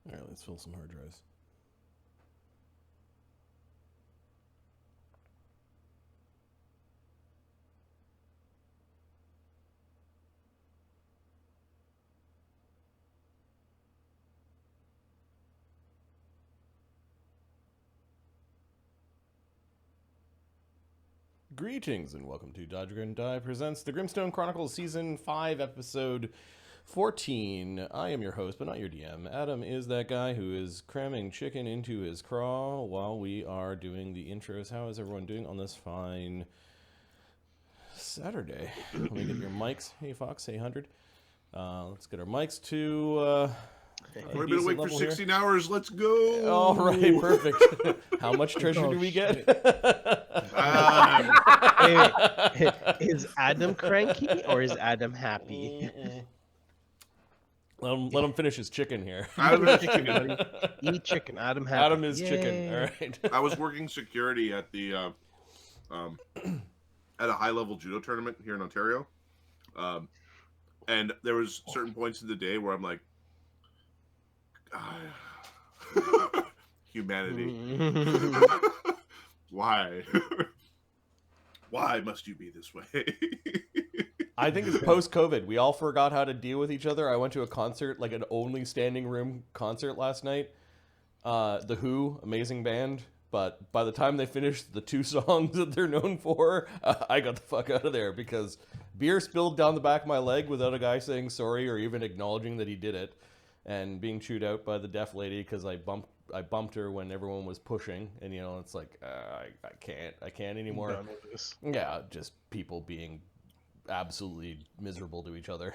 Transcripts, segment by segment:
All right, let's fill some hard drives. Greetings and welcome to Dodge and Die presents the Grimstone Chronicles Season 5, Episode 14. I am your host, but not your DM. Adam is that guy who is cramming chicken into his craw while we are doing the intros. How is everyone doing on this fine Saturday? Let me get your mics. Hey, Fox. Hey, 100. Let's get our mics to... We've been awake for 16 hours. Let's go. All right, perfect. How much treasure do we get? Is Adam cranky or is Adam happy? Let him finish his chicken here. Adam is chicken. Buddy. Eat chicken. Adam happy. Adam is Yay. chicken. All right. I was working security at the at a high-level judo tournament here in Ontario, and there was certain points in the day where I'm like, humanity, why? Why must you be this way? I think it's post-COVID. We all forgot how to deal with each other. I went to a concert, like an only standing room concert last night. The Who, amazing band. But by the time they finished the 2 songs that they're known for, I got the fuck out of there because beer spilled down the back of my leg without a guy saying sorry or even acknowledging that he did it. And being chewed out by the deaf lady because I bumped her when everyone was pushing, and it's like I can't anymore. Done with this. Yeah, just people being absolutely miserable to each other,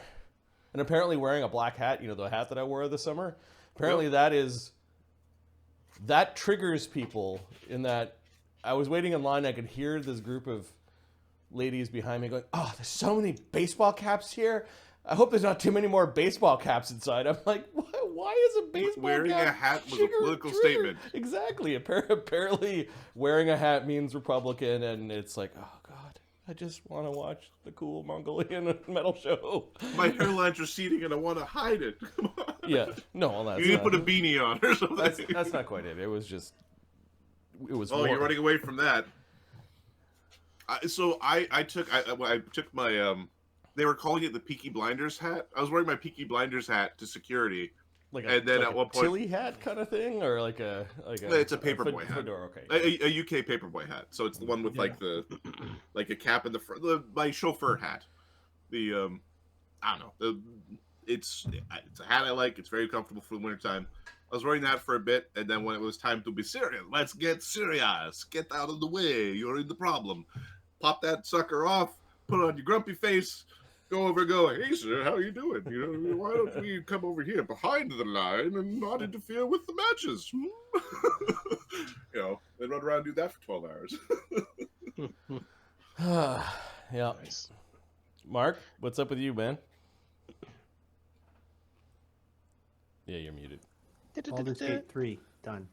and apparently wearing a black hat. The hat that I wore this summer. Apparently that triggers people. In that, I was waiting in line. I could hear this group of ladies behind me going, "Oh, there's so many baseball caps here. I hope there's not too many more baseball caps inside." I'm like, why is a baseball wearing cap a hat was a political statement? Exactly. Apparently, wearing a hat means Republican, and it's like, oh God, I just want to watch the cool Mongolian metal show. My hairline's receding, and I want to hide it. Come on. Yeah. No, well, that's You need to not, put a beanie on or something. that's not quite it. It was. Oh, you're running away from that. I took my They were calling it the Peaky Blinders hat. I was wearing my Peaky Blinders hat to security, and then at one point, Tilly hat kind of thing, or like a it's a paperboy hat. Fedora, okay. A UK paperboy hat. So it's the one with like a cap in the front. My chauffeur hat. I don't know. It's a hat I like. It's very comfortable for the wintertime. I was wearing that for a bit, and then when it was time to be serious, let's get serious. Get out of the way. You're in the problem. Pop that sucker off. Put on your grumpy face. Go over and go, "Hey, sir, how are you doing? Why don't we come over here behind the line and not interfere with the matches?" Then run around and do that for 12 hours. Yeah. Nice. Mark, what's up with you, man? Yeah, you're muted. Baldur's Gate 3, done.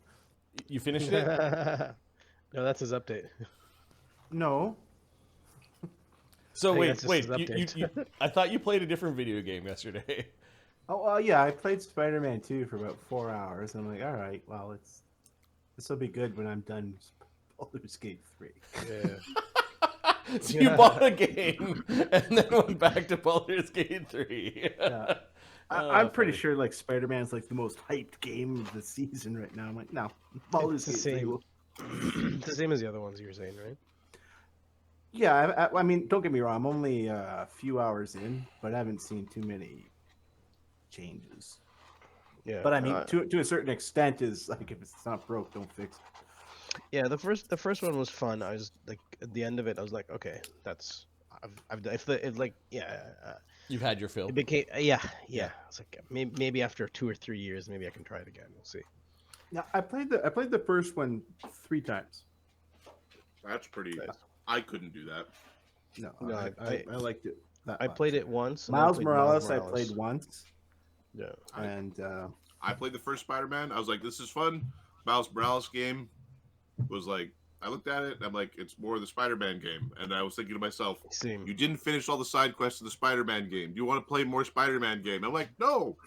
You finished it? No, that's his update. No. So I wait, guess this is you I thought you played a different video game yesterday. Oh, well, yeah, I played Spider-Man 2 for about 4 hours, and I'm like, all right, well, this will be good when I'm done with Baldur's Gate 3. Yeah. So you bought a game and then went back to Baldur's Gate 3. Yeah. I'm pretty sure, like, Spider-Man's, like, the most hyped game of the season right now. I'm like, no, Baldur's It's the Gate 3 same. will... It's the same as the other ones you were saying, right? Yeah, I mean, don't get me wrong, I'm only a few hours in, but I haven't seen too many changes. Yeah. But I mean, to a certain extent, is like, if it's not broke, don't fix it. Yeah, the first one was fun. I was like, at the end of it, I was like, okay, that's I've done. You've had your fill. It became yeah. It's like maybe after 2 or 3 years, maybe I can try it again. We'll see. Now, I played the first one 3 times. That's pretty. Nice. I couldn't do that. No, No, I liked it. I played it once. and Miles I played Morales, I played once, Yeah. and I played the first Spider-Man. I was like, this is fun. Miles Morales game was like, I looked at it, and I'm like, it's more of the Spider-Man game. And I was thinking to myself, Same. you didn't finish all the side quests of the Spider-Man game. Do you want to play more Spider-Man game? I'm like, no.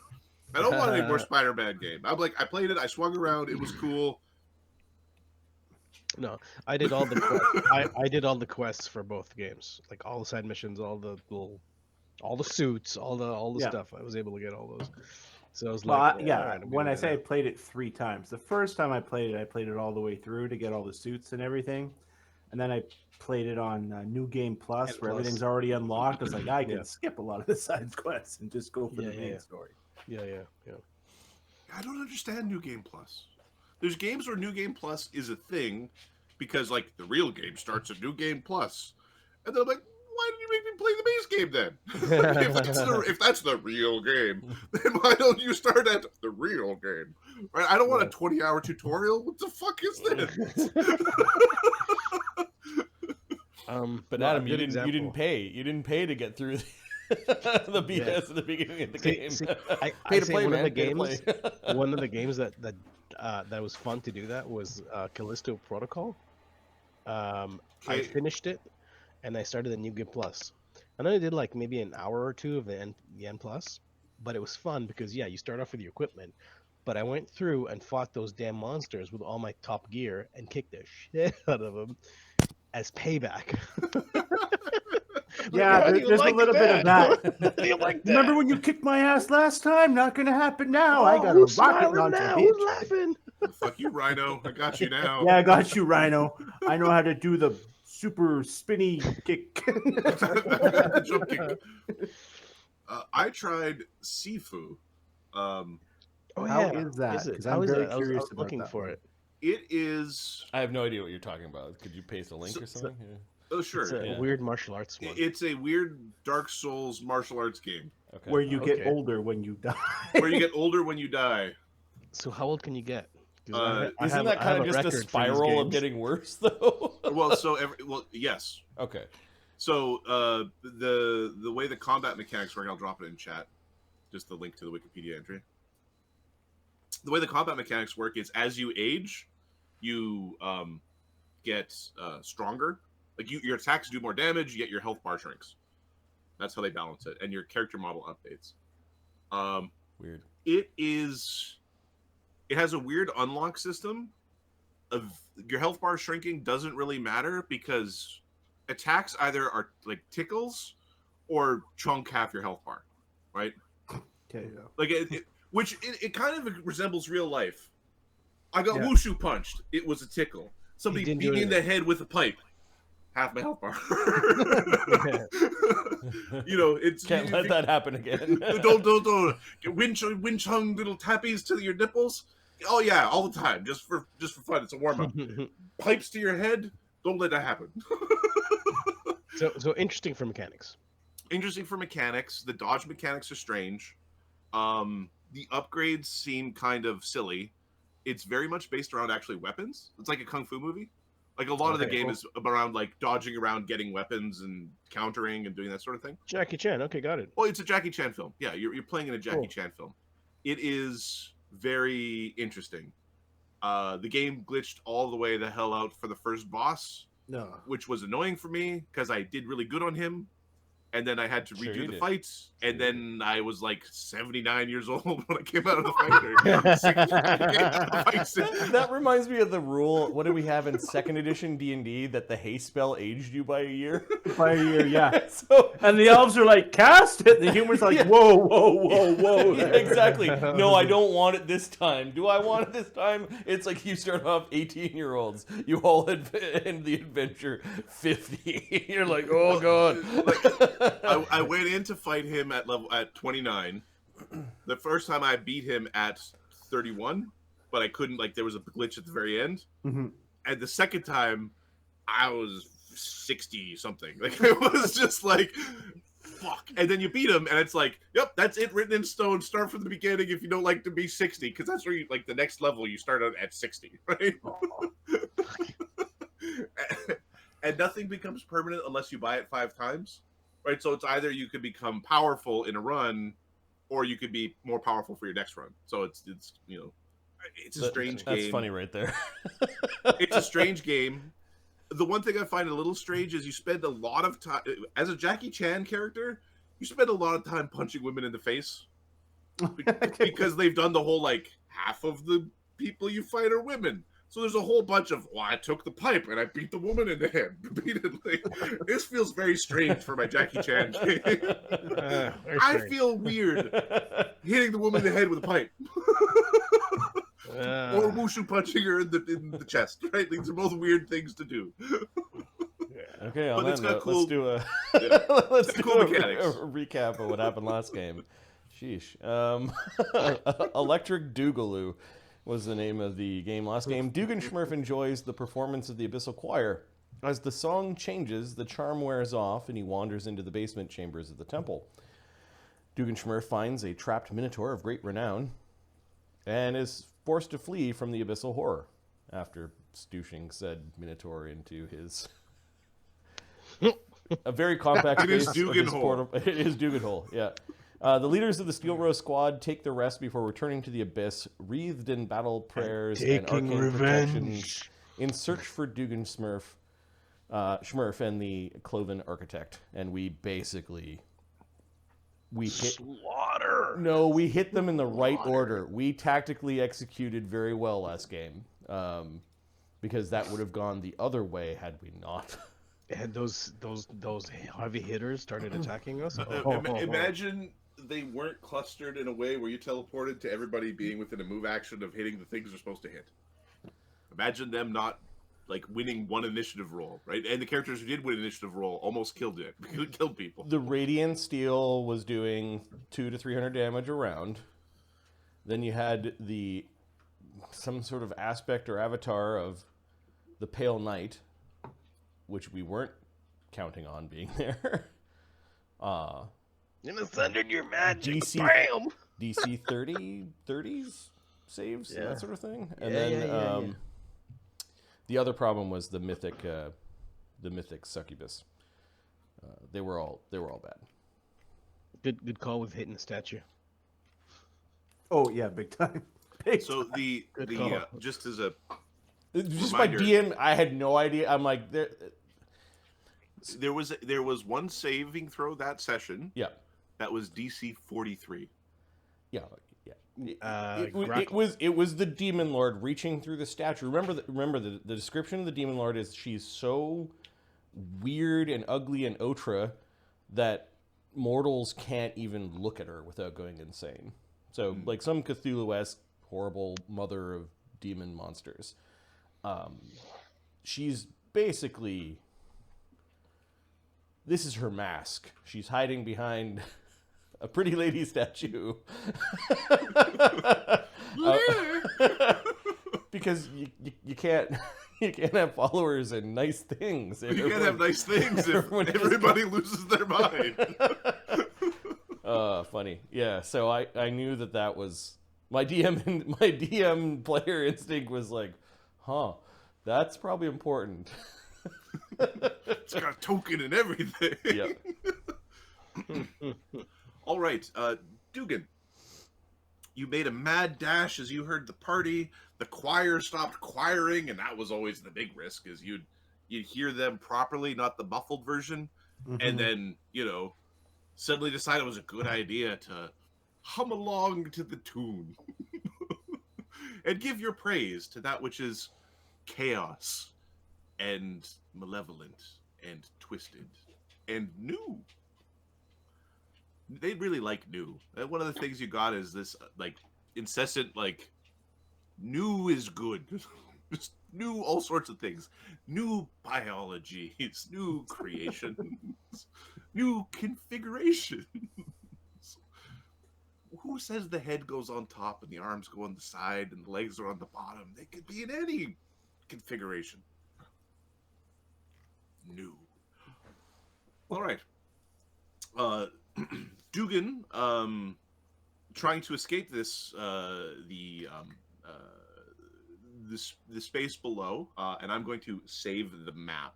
I don't want any more Spider-Man game. I'm like, I played it. I swung around. It was cool. No, I did all the I did all the quests for both games, like all the side missions, all the suits, all the stuff. I was able to get all those. So I was Well, like, yeah. all right, I'm When gonna I do say I that. played it 3 times, the first time I played it all the way through to get all the suits and everything, and then I played it on New Game Plus, And where Plus. everything's already unlocked. It's like I can Yeah. skip a lot of the side quests and just go for the Yeah, main yeah. story. Yeah. I don't understand New Game Plus. There's games where New Game Plus is a thing because, like, the real game starts at New Game Plus. And then I'm like, why did you make me play the base game then? if that's the real game, then why don't you start at the real game? Right? I don't want a 20-hour tutorial. What the fuck is this? But Adam, you didn't pay. You didn't pay to get through the BS at the beginning of the game. Pay to play, one man. of the Pay to games. play. One of the games that was fun to do that was Callisto Protocol. I finished it, and I started the New Game Plus. I only did like maybe an hour or two of the N Plus, but it was fun because you start off with your equipment. But I went through and fought those damn monsters with all my top gear and kicked the shit out of them as payback. Yeah, there's a little bit of that. Do you like that? Remember when you kicked my ass last time? Not gonna happen now. I got a who's rocket smiling launcher. now? Bitch. Who's laughing? Fuck you, Rhino. I got you now. Yeah, I got you, Rhino. I know how to do the super spinny kick. Jump kick. I tried Sifu. Oh, How yeah. is that? Is it? 'Cause How I'm is very it? I curious was about looking that for one. it. It is. I have no idea what you're talking about. Could you paste a link or something? Oh, sure. It's a Yeah. weird martial arts one. It's a weird Dark Souls martial arts game Okay. Where you get Okay. older when you die. where you get older when you die. So how old can you get? 'Cause Isn't that I kind have of just a record for these spiral of games. getting worse, though? Yes. Okay. So the way the combat mechanics work, I'll drop it in chat. Just the link to the Wikipedia entry. The way the combat mechanics work is as you age, you get stronger. Like your attacks do more damage, yet your health bar shrinks. That's how they balance it, and your character model updates. Weird. It has a weird unlock system. Of your health bar shrinking doesn't really matter because attacks either are like tickles or chunk half your health bar, right? Okay. Like it kind of resembles real life. I got Yeah. wushu punched. It was a tickle. Somebody didn't beat do me in the anything. head with a pipe. Half my health bar. It's Can't let that happen again. don't Wing Chun little tappies to your nipples. Oh yeah, all the time, just for fun. It's a warm up. Pipes to your head. Don't let that happen. So interesting for mechanics. Interesting for mechanics. The dodge mechanics are strange. The upgrades seem kind of silly. It's very much based around actually weapons. It's like a kung fu movie. Like a lot of the game is around like dodging around, getting weapons, and countering and doing that sort of thing. Jackie Chan. Okay, got it. Well, it's a Jackie Chan film. Yeah, you're playing in a Jackie Cool. Chan film. It is very interesting. The game glitched all the way the hell out for the first boss, No. which was annoying for me because I did really good on him. And then I had to Sure redo you the did. fights. Sure And you then I was like 79 years old when I came out of the fight. That reminds me of the rule. What do we have in 2nd edition D&D that the haste spell aged you by a year? By a year, yeah. So, And the elves are like, cast it. The humans are like, Yeah. whoa. yeah, exactly. No, I don't want it this time. Do I want it this time? It's like you start off 18-year-olds. You all end the adventure 50. You're like, oh god. I went in to fight him at 29. The first time I beat him at 31, but I couldn't. Like there was a glitch at the very end. Mhm. And the second time, I was 60 something. Like it was just like, fuck. And then you beat him, and it's like, yep, that's it, written in stone. Start from the beginning if you don't like to be 60, because that's where you like the next level. You start out at 60, right? And nothing becomes permanent unless you buy it 5 times. Right, so it's either you could become powerful in a run, or you could be more powerful for your next run. So it's a strange game. That's funny right there. It's a strange game. The one thing I find a little strange is you spend a lot of time as a Jackie Chan character. You spend a lot of time punching women in the face, because they've done the whole like half of the people you fight are women. So there's a whole bunch of, well, I took the pipe and I beat the woman in the head repeatedly. This feels very strange for my Jackie Chan game. I feel weird hitting the woman in the head with a pipe. Or wushu punching her in the chest, right? These are both weird things to do. Okay, on But it's that got note, cool- let's do a Yeah. let's do cool a mechanics. recap of what happened last game. Sheesh. Electric Doogaloo was the name of the game last game. Dugganschmirph enjoys the performance of the Abyssal Choir. As the song changes, the charm wears off, and he wanders into the basement chambers of the temple. Dugganschmirph finds a trapped minotaur of great renown, and is forced to flee from the abyssal horror after stooshing said minotaur into his a very compact It is space of his Duggan-hole. portal. It is Duggan-hole, yeah. The leaders of the Steel Rose Squad take their rest before returning to the Abyss, wreathed in battle prayers and taking arcane revenge. protections, in search for Dugganschmirph, Schmirph and the Cloven Architect. And we basically... We hit... Slaughter. No, we hit them in the right order. We tactically executed very well last game, because that would have gone the other way had we not. And those heavy hitters started attacking us. Imagine they weren't clustered in a way where you teleported to everybody being within a move action of hitting the things they're supposed to hit. Imagine them not like winning one initiative roll, right? And the characters who did win initiative roll almost killed people. The Radiant Steel was doing 200 to 300 damage a round. Then you had some sort of aspect or avatar of the Pale Knight, which we weren't counting on being there. In the thunder, your magic. DC Bam! DC 30s saves and Yeah. that sort of thing. And Yeah, then yeah. the other problem was the mythic succubus. They were all bad. Good call with hitting the statue. Oh yeah, big time. Big So time. Good call. just as a Just my reminder. DM, I had no idea. I'm like, there was one saving throw that session yeah, that was DC 43. yeah. Grackle. It was the demon lord reaching through the statue. Remember the description of the demon lord is she's so weird and ugly and outre that mortals can't even look at her without going insane. So like some Cthulhu-esque horrible mother of demon monsters. She's basically, this is her mask. She's hiding behind a pretty lady statue. Because you can't have followers and nice things. You can't have nice things if everyone just everybody loses their mind. Funny. Yeah, so I knew that was my DM player instinct was like, huh, that's probably important. It's got a token and everything. Yeah. All right, Duggan, you made a mad dash as you heard the party. The choir stopped choiring, and that was always the big risk, is you'd hear them properly, not the muffled version, and then, suddenly decide it was a good idea to hum along to the tune and give your praise to that which is chaos and malevolent and twisted and new. They really like new. One of the things you got is this incessant new is good. Just new all sorts of things. New biology. It's new creations. New configurations. Who says the head goes on top and the arms go on the side and the legs are on the bottom? They could be in any configuration. New. All right. Duggan, trying to escape this, the space below, and I'm going to save the map.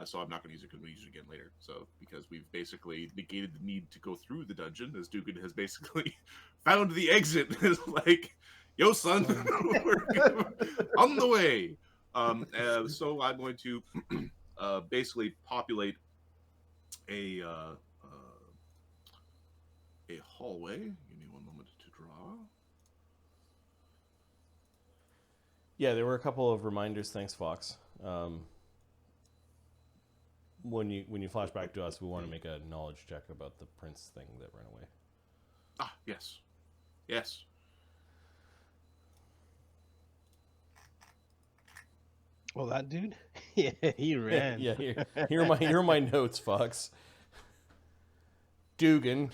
So I'm not going to use it. I'm going to use it again later. So because we've basically negated the need to go through the dungeon, as Duggan has basically found the exit. Is like, yo, son, we're on the way. So I'm going to basically populate a hallway. Give me one moment Yeah, there were a couple of reminders. Thanks, Fox. When you flash back to us, we want to make a knowledge check about the prince thing that ran away. Ah, yes. Yes. Well, that dude? Yeah, he ran. Yeah, here are my notes, Fox. Dugan,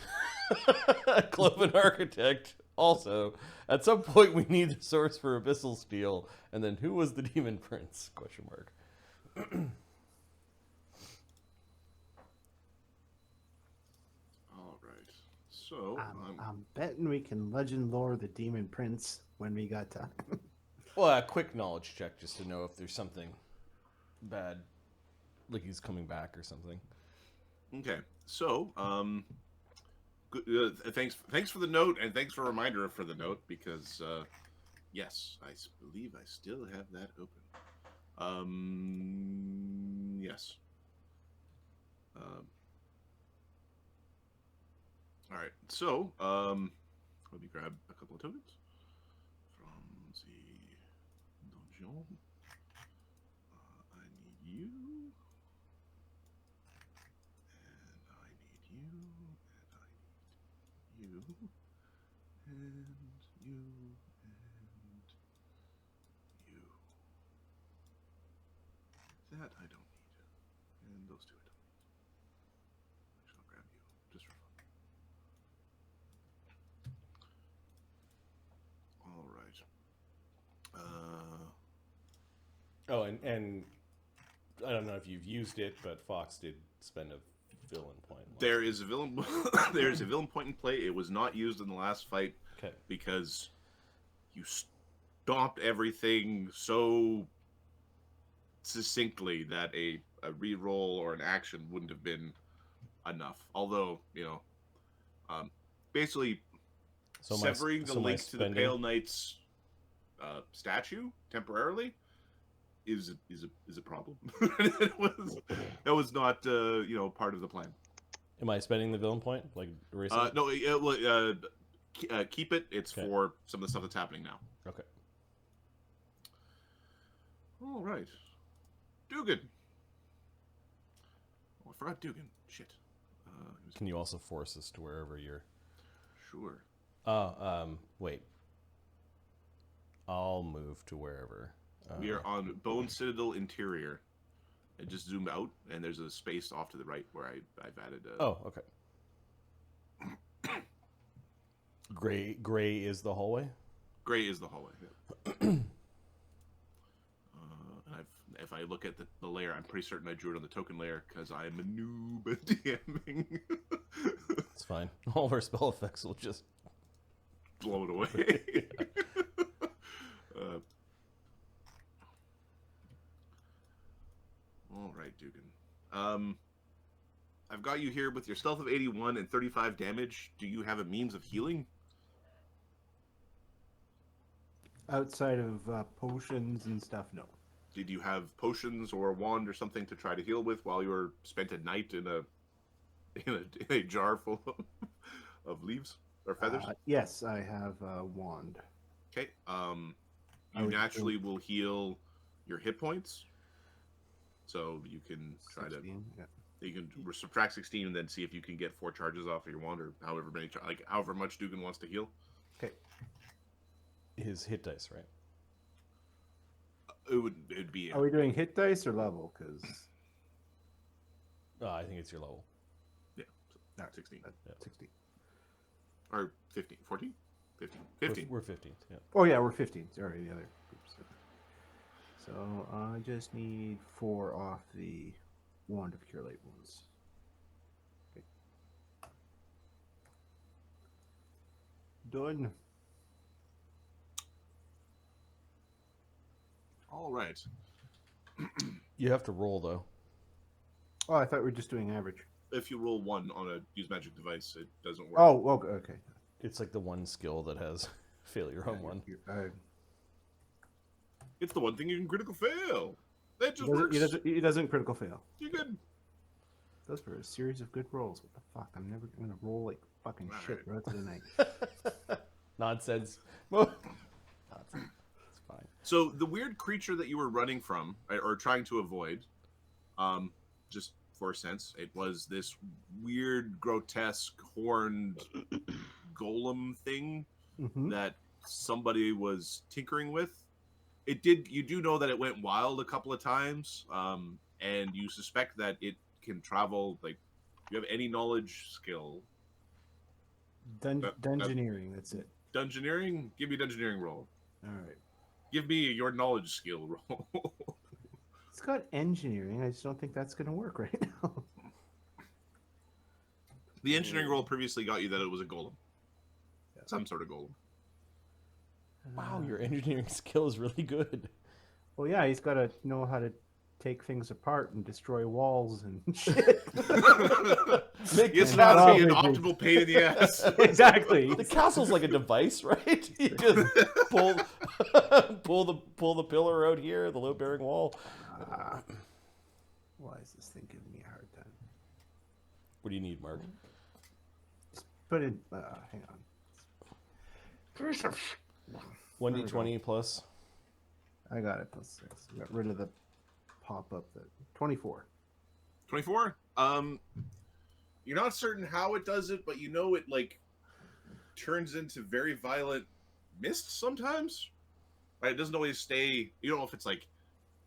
Cloven Architect. Also, at some point we need the source for Abyssal Steel, and then who was the Demon Prince? Question mark. All right. So I'm betting we can legend lore the Demon Prince when we got time. Well, a quick knowledge check just to know if there's something bad, like he's coming back or something. okay. So good, thanks for the note, and thanks for a reminder for the note, because yes, I believe I still have that open. Yes. All right. So let me grab a couple of tokens from the donjon. I need you, and I need you, and I need you, and you, and you. That I don't need, and those two I don't need. Actually, I'll grab you just for fun. All right. Oh, and I don't know if you've used it, but Fox did spend a villain point. There is a villain. There is a villain point in play. It was not used in the last fight because you stomped everything so succinctly that a reroll or an action wouldn't have been enough. Although, basically severing the link to the Pale Knight's statue temporarily is a problem. That was not part of the plan. Am I spending the villain point, like erasing it? No, keep it. It's for some of the stuff that's happening now. Okay. All right, Dugan. Oh, I forgot Dugan. Shit. Can you also force us to wherever you're? Sure. Wait. I'll move to wherever. We are on Bone Citadel interior. And just zoom out, and there's a space off to the right where I've added. Oh, okay. Gray is the hallway. Gray is the hallway. Yeah. If I look at the layer, I'm pretty certain I drew it on the token layer because I'm a noob at DMing. It's fine. All of our spell effects will just blow it away. All right, Dugan. I've got you here with your stealth of 81 and 35 damage. Do you have a means of healing? Outside of potions and stuff, no. Did you have potions or a wand or something to try to heal with while you were spent a night in a jar full of leaves or feathers? Yes, I have a wand. Okay. You naturally will heal your hit points. So you can try 16, to you can subtract 16 and then see if you can get 4 charges off of your wand, or however much Dugan wants to heal. Okay. His hit dice, right? It'd be. Are we doing hit dice or level? Because I think it's your level. Yeah, so 16. 16. Or 15, 14, 15, 15. We're 15th. Yeah. Oh yeah, we're 15. Sorry, the other groups. So I just need 4 off the Wand of Cure Light Wounds. Okay. Done. All right. You have to roll though. Oh, I thought we were just doing average. If you roll 1 on a use magic device, it doesn't work. Oh, okay. It's like the one skill that has failure on one. It's the one thing you can critical fail. That just works. He doesn't critical fail. You're good. Those were a series of good rolls. What the fuck? I'm never gonna roll like fucking shit the rest of the night. Nonsense. Nonsense. It's fine. So the weird creature that you were running from, or trying to avoid, just for a sense, it was this weird, grotesque, horned golem thing that somebody was tinkering with. You do know that it went wild a couple of times, and you suspect that it can travel. Like, do you have any knowledge skill? Dungeoneering, that's it. Dungeoneering? Give me a dungeoneering roll. All right. Give me your knowledge skill roll. It's got engineering. I just don't think that's going to work right now. The engineering roll previously got you that it was a golem. Yeah. Some sort of golem. Wow, your engineering skill is really good. Well, yeah, he's got to know how to take things apart and destroy walls and shit. It's not not be an always- optimal pain in the ass. Exactly. The castle's like a device, right? You just pull the pillar out here, the load-bearing wall. Why is this thing giving me a hard time? What do you need, Mark? Just put in. Hang on. 1d20 plus. I got it. Plus 6. I got rid of the pop-up. 24. 24? You're not certain how it does it, but you know it, like, turns into very violent mist sometimes. Right? It doesn't always stay... You don't know if it's, like,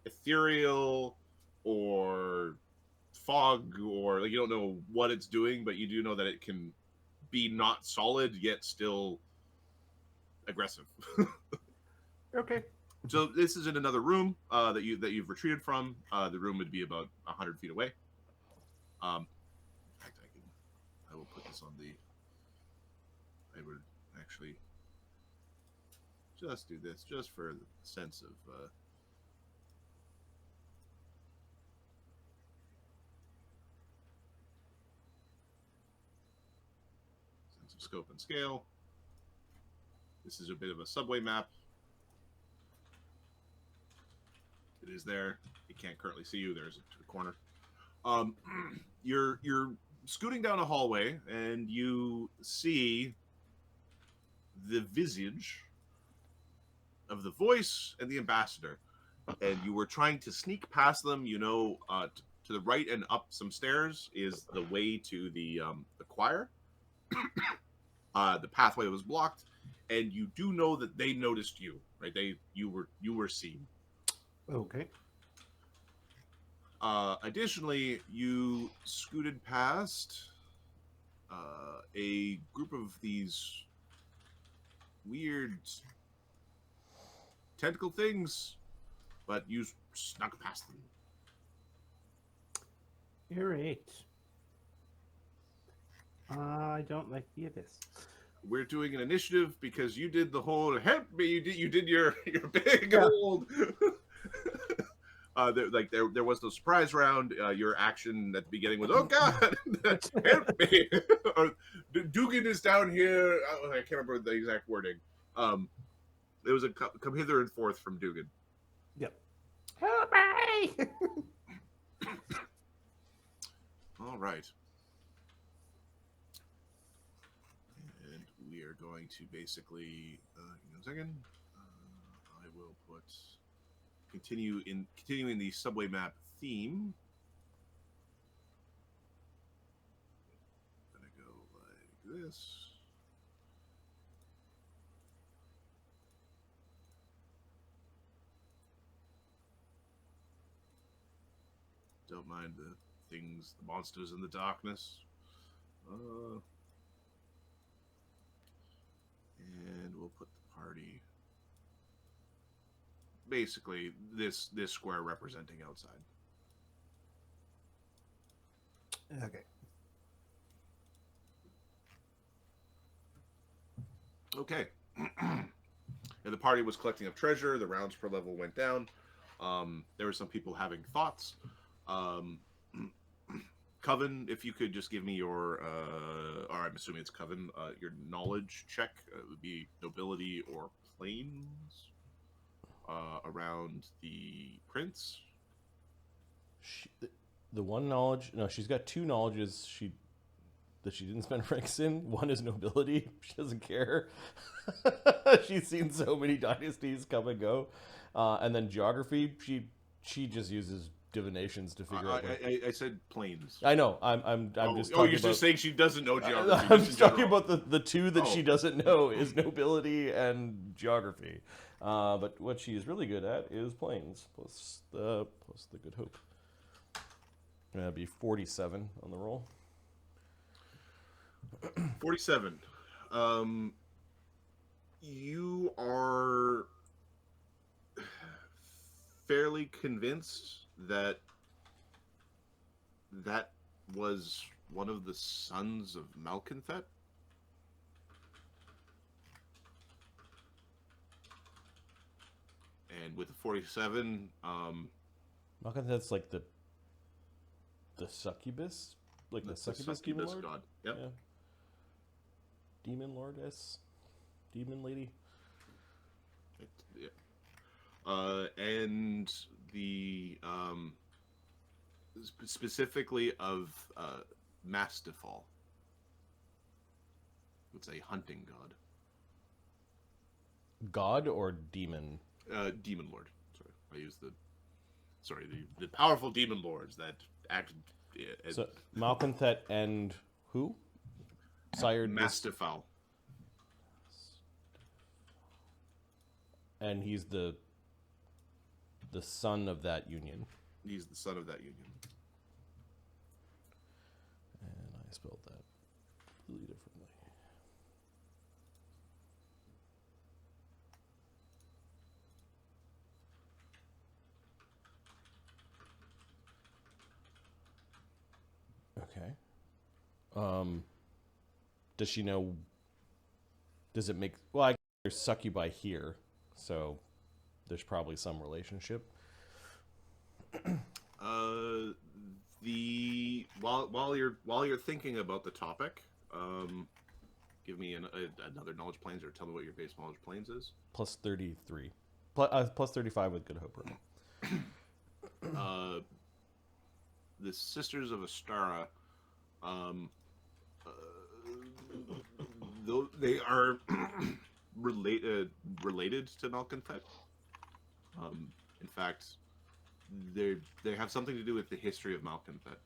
ethereal or fog or... Like, you don't know what it's doing, but you do know that it can be not solid, yet still aggressive. Okay. So this is in another room that you've retreated from. The room would be about 100 feet away. In fact, I will put this on the. I would actually just do this just for the sense of. Sense of scope and scale. This is a bit of a subway map. It is there. It can't currently see you. There's a corner. You're scooting down a hallway, and you see the visage of the voice and the ambassador. And you were trying to sneak past them. You know, to the right and up some stairs is the way to the choir. The pathway was blocked, and you do know that they noticed you. Right? You were seen. Okay. Additionally, you scooted past a group of these weird tentacle things, but you snuck past them. You're 8. I don't like the abyss. We're doing an initiative because you did the whole help me. You did your big Yeah. old. There was no surprise round. Your action at the beginning was, "Oh God, help me!" Or Duggan is down here. I can't remember the exact wording. It was a come hither and forth from Duggan. Yep. Help me! All right, and we are going to basically. Give me a second. I will put. Continuing the subway map theme. I'm gonna go like this. Don't mind the things, the monsters in the darkness. And we'll put the party. Basically, this square representing outside. Okay. Okay. And the party was collecting up treasure. The rounds per level went down. There were some people having thoughts. Coven, if you could just give me your, or I'm assuming it's Coven, your knowledge check. It would be nobility or planes. Around the prince. The one knowledge... No, she's got 2 knowledges. that she didn't spend ranks in. One is nobility. She doesn't care. She's seen so many dynasties come and go. And then geography, she just uses divinations to figure out. I said planes. I know. I'm just. You're Talking just saying she doesn't know geography. I'm just in talking general. about the two that she doesn't know is nobility and geography. But what she is really good at is planes plus the Good Hope. That'd be 47 on the roll. 47. You are fairly convinced that that was one of the sons of Malconthet? And with the 47, Malconthet's like the succubus? Like the succubus demon lord? god. Yep. Yeah. Demon lordess? Demon lady? And the specifically of Mastifal. It's a hunting god. God or demon? Demon lord. Sorry, I used the powerful demon lords that act. So Malconthet and who? Sire Mastifal. And he's the son of that union. He's the son of that union. And I spelled that really differently. Okay. Does she know? Does it make? Well, I guess there's succubi here, so there's probably some relationship. While you're thinking about the topic, give me another knowledge planes, or tell me what your base knowledge planes is. Plus 33. Plus 35 with Good Hope. The Sisters of Astara, though they are related to Malconthet. In fact, they have something to do with the history of Malconthet.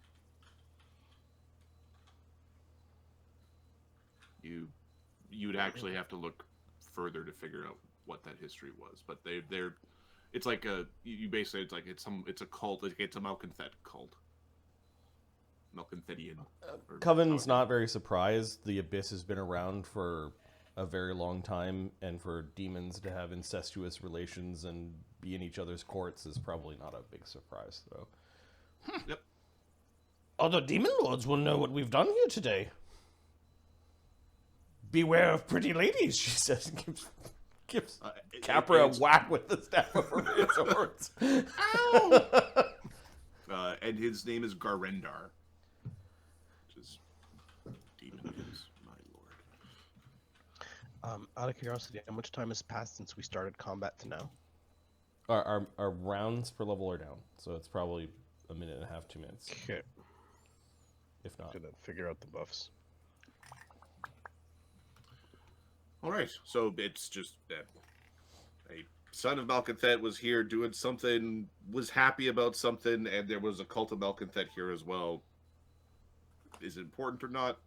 You'd actually have to look further to figure out what that history was, but they're it's like you basically it's a cult. It's a Malconthet cult. Malconthetian. Coven's not very surprised. The Abyss has been around for a very long time, and for demons to have incestuous relations and be in each other's courts is probably not a big surprise, though. Yep. Other demon lords will know what we've done here today. Beware of pretty ladies, she says. Gives Capra a whack with the staff of her swords. Ow! And his name is Garendar, which is demon names, my lord. Out of curiosity, how much time has passed since we started combat to now? Our rounds per level are down, so it's probably a minute and a half, 2 minutes. Okay. If not. Gonna figure out the buffs. All right, so it's just that a son of Malconthet was here doing something, was happy about something, and there was a cult of Malconthet here as well. Is it important or not?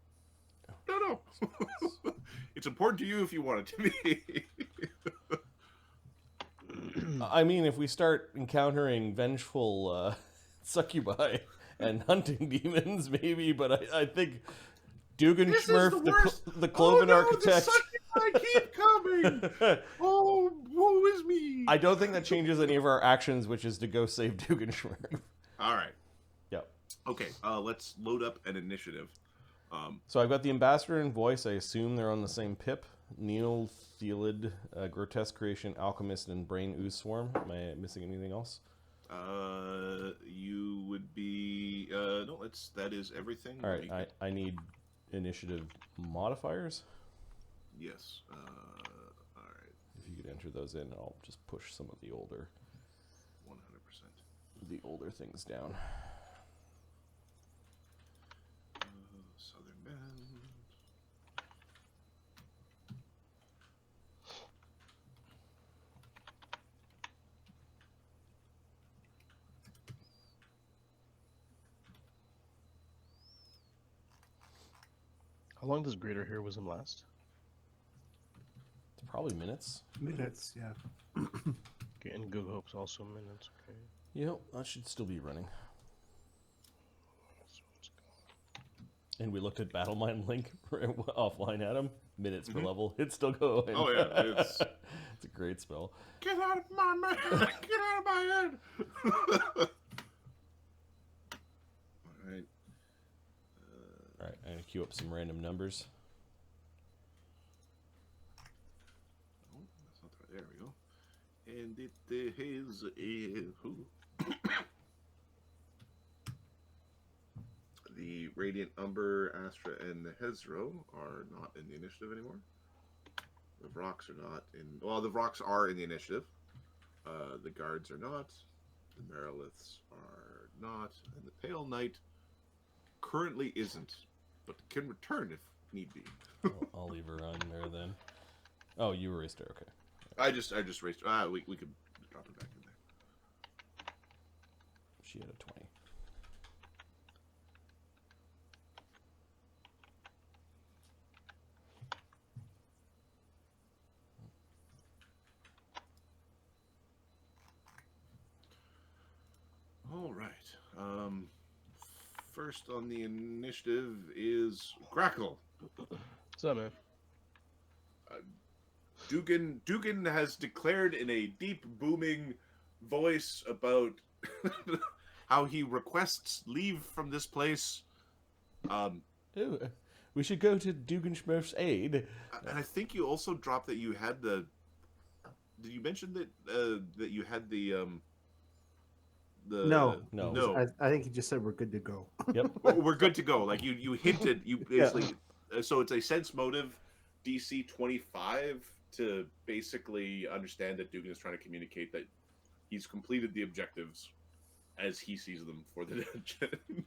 No. It's important to you if you want it to be. I mean, if we start encountering vengeful succubi and hunting demons, maybe, but I think Dugganschmirph, the Cloven Architect... I keep coming. Oh, woe is me. I don't think that changes any of our actions, which is to go save Dugganschmirph. All right. Yep. Okay. Let's load up an initiative. So I've got the Ambassador and Voice. I assume they're on the same pip. Neil, Theolid, Grotesque Creation, Alchemist, and Brain Ooze Swarm. Am I missing anything else? You would be no. That is everything. All right. I need initiative modifiers. Yes. All right. If you could enter those in, I'll just push some of the older 100%. The older things down. Southern Bend. How long does Greater Heroism last? It's probably minutes. Minutes, yeah. Okay, and Good Hope's also minutes. Okay. Yep, that should still be running. So let's go. And we looked at Battlemine Link offline, Adam. Minutes per level. It's still going. Oh, yeah, it's- It's a great spell. Get out of my man! Get out of my head! Alright. Alright, I'm going to queue up some random numbers. Oh, that's not the right. There we go. And it is who? The Radiant Umber, Astra, and the Hezro are not in the initiative anymore. The Vrocks are not in. Well, the Vrocks are in the initiative. The Guards are not. The Mariliths are not. And the Pale Knight currently isn't, but can return if need be. I'll leave her on there then. Oh, you erased her. Okay. I just raised. We could drop it back in there. She had a 20. All right. First on the initiative is Grackle. What's up, man? Dugan has declared in a deep, booming voice about how he requests leave from this place. Ooh, we should go to Dugganschmirph's aid. And I think you also dropped that you had the. Did you mention that you had the No. I think he just said we're good to go. Yep. We're good to go. Like you hinted. You basically. So it's a sense motive, DC 25 to basically understand that Dugan is trying to communicate that he's completed the objectives as he sees them for the dungeon.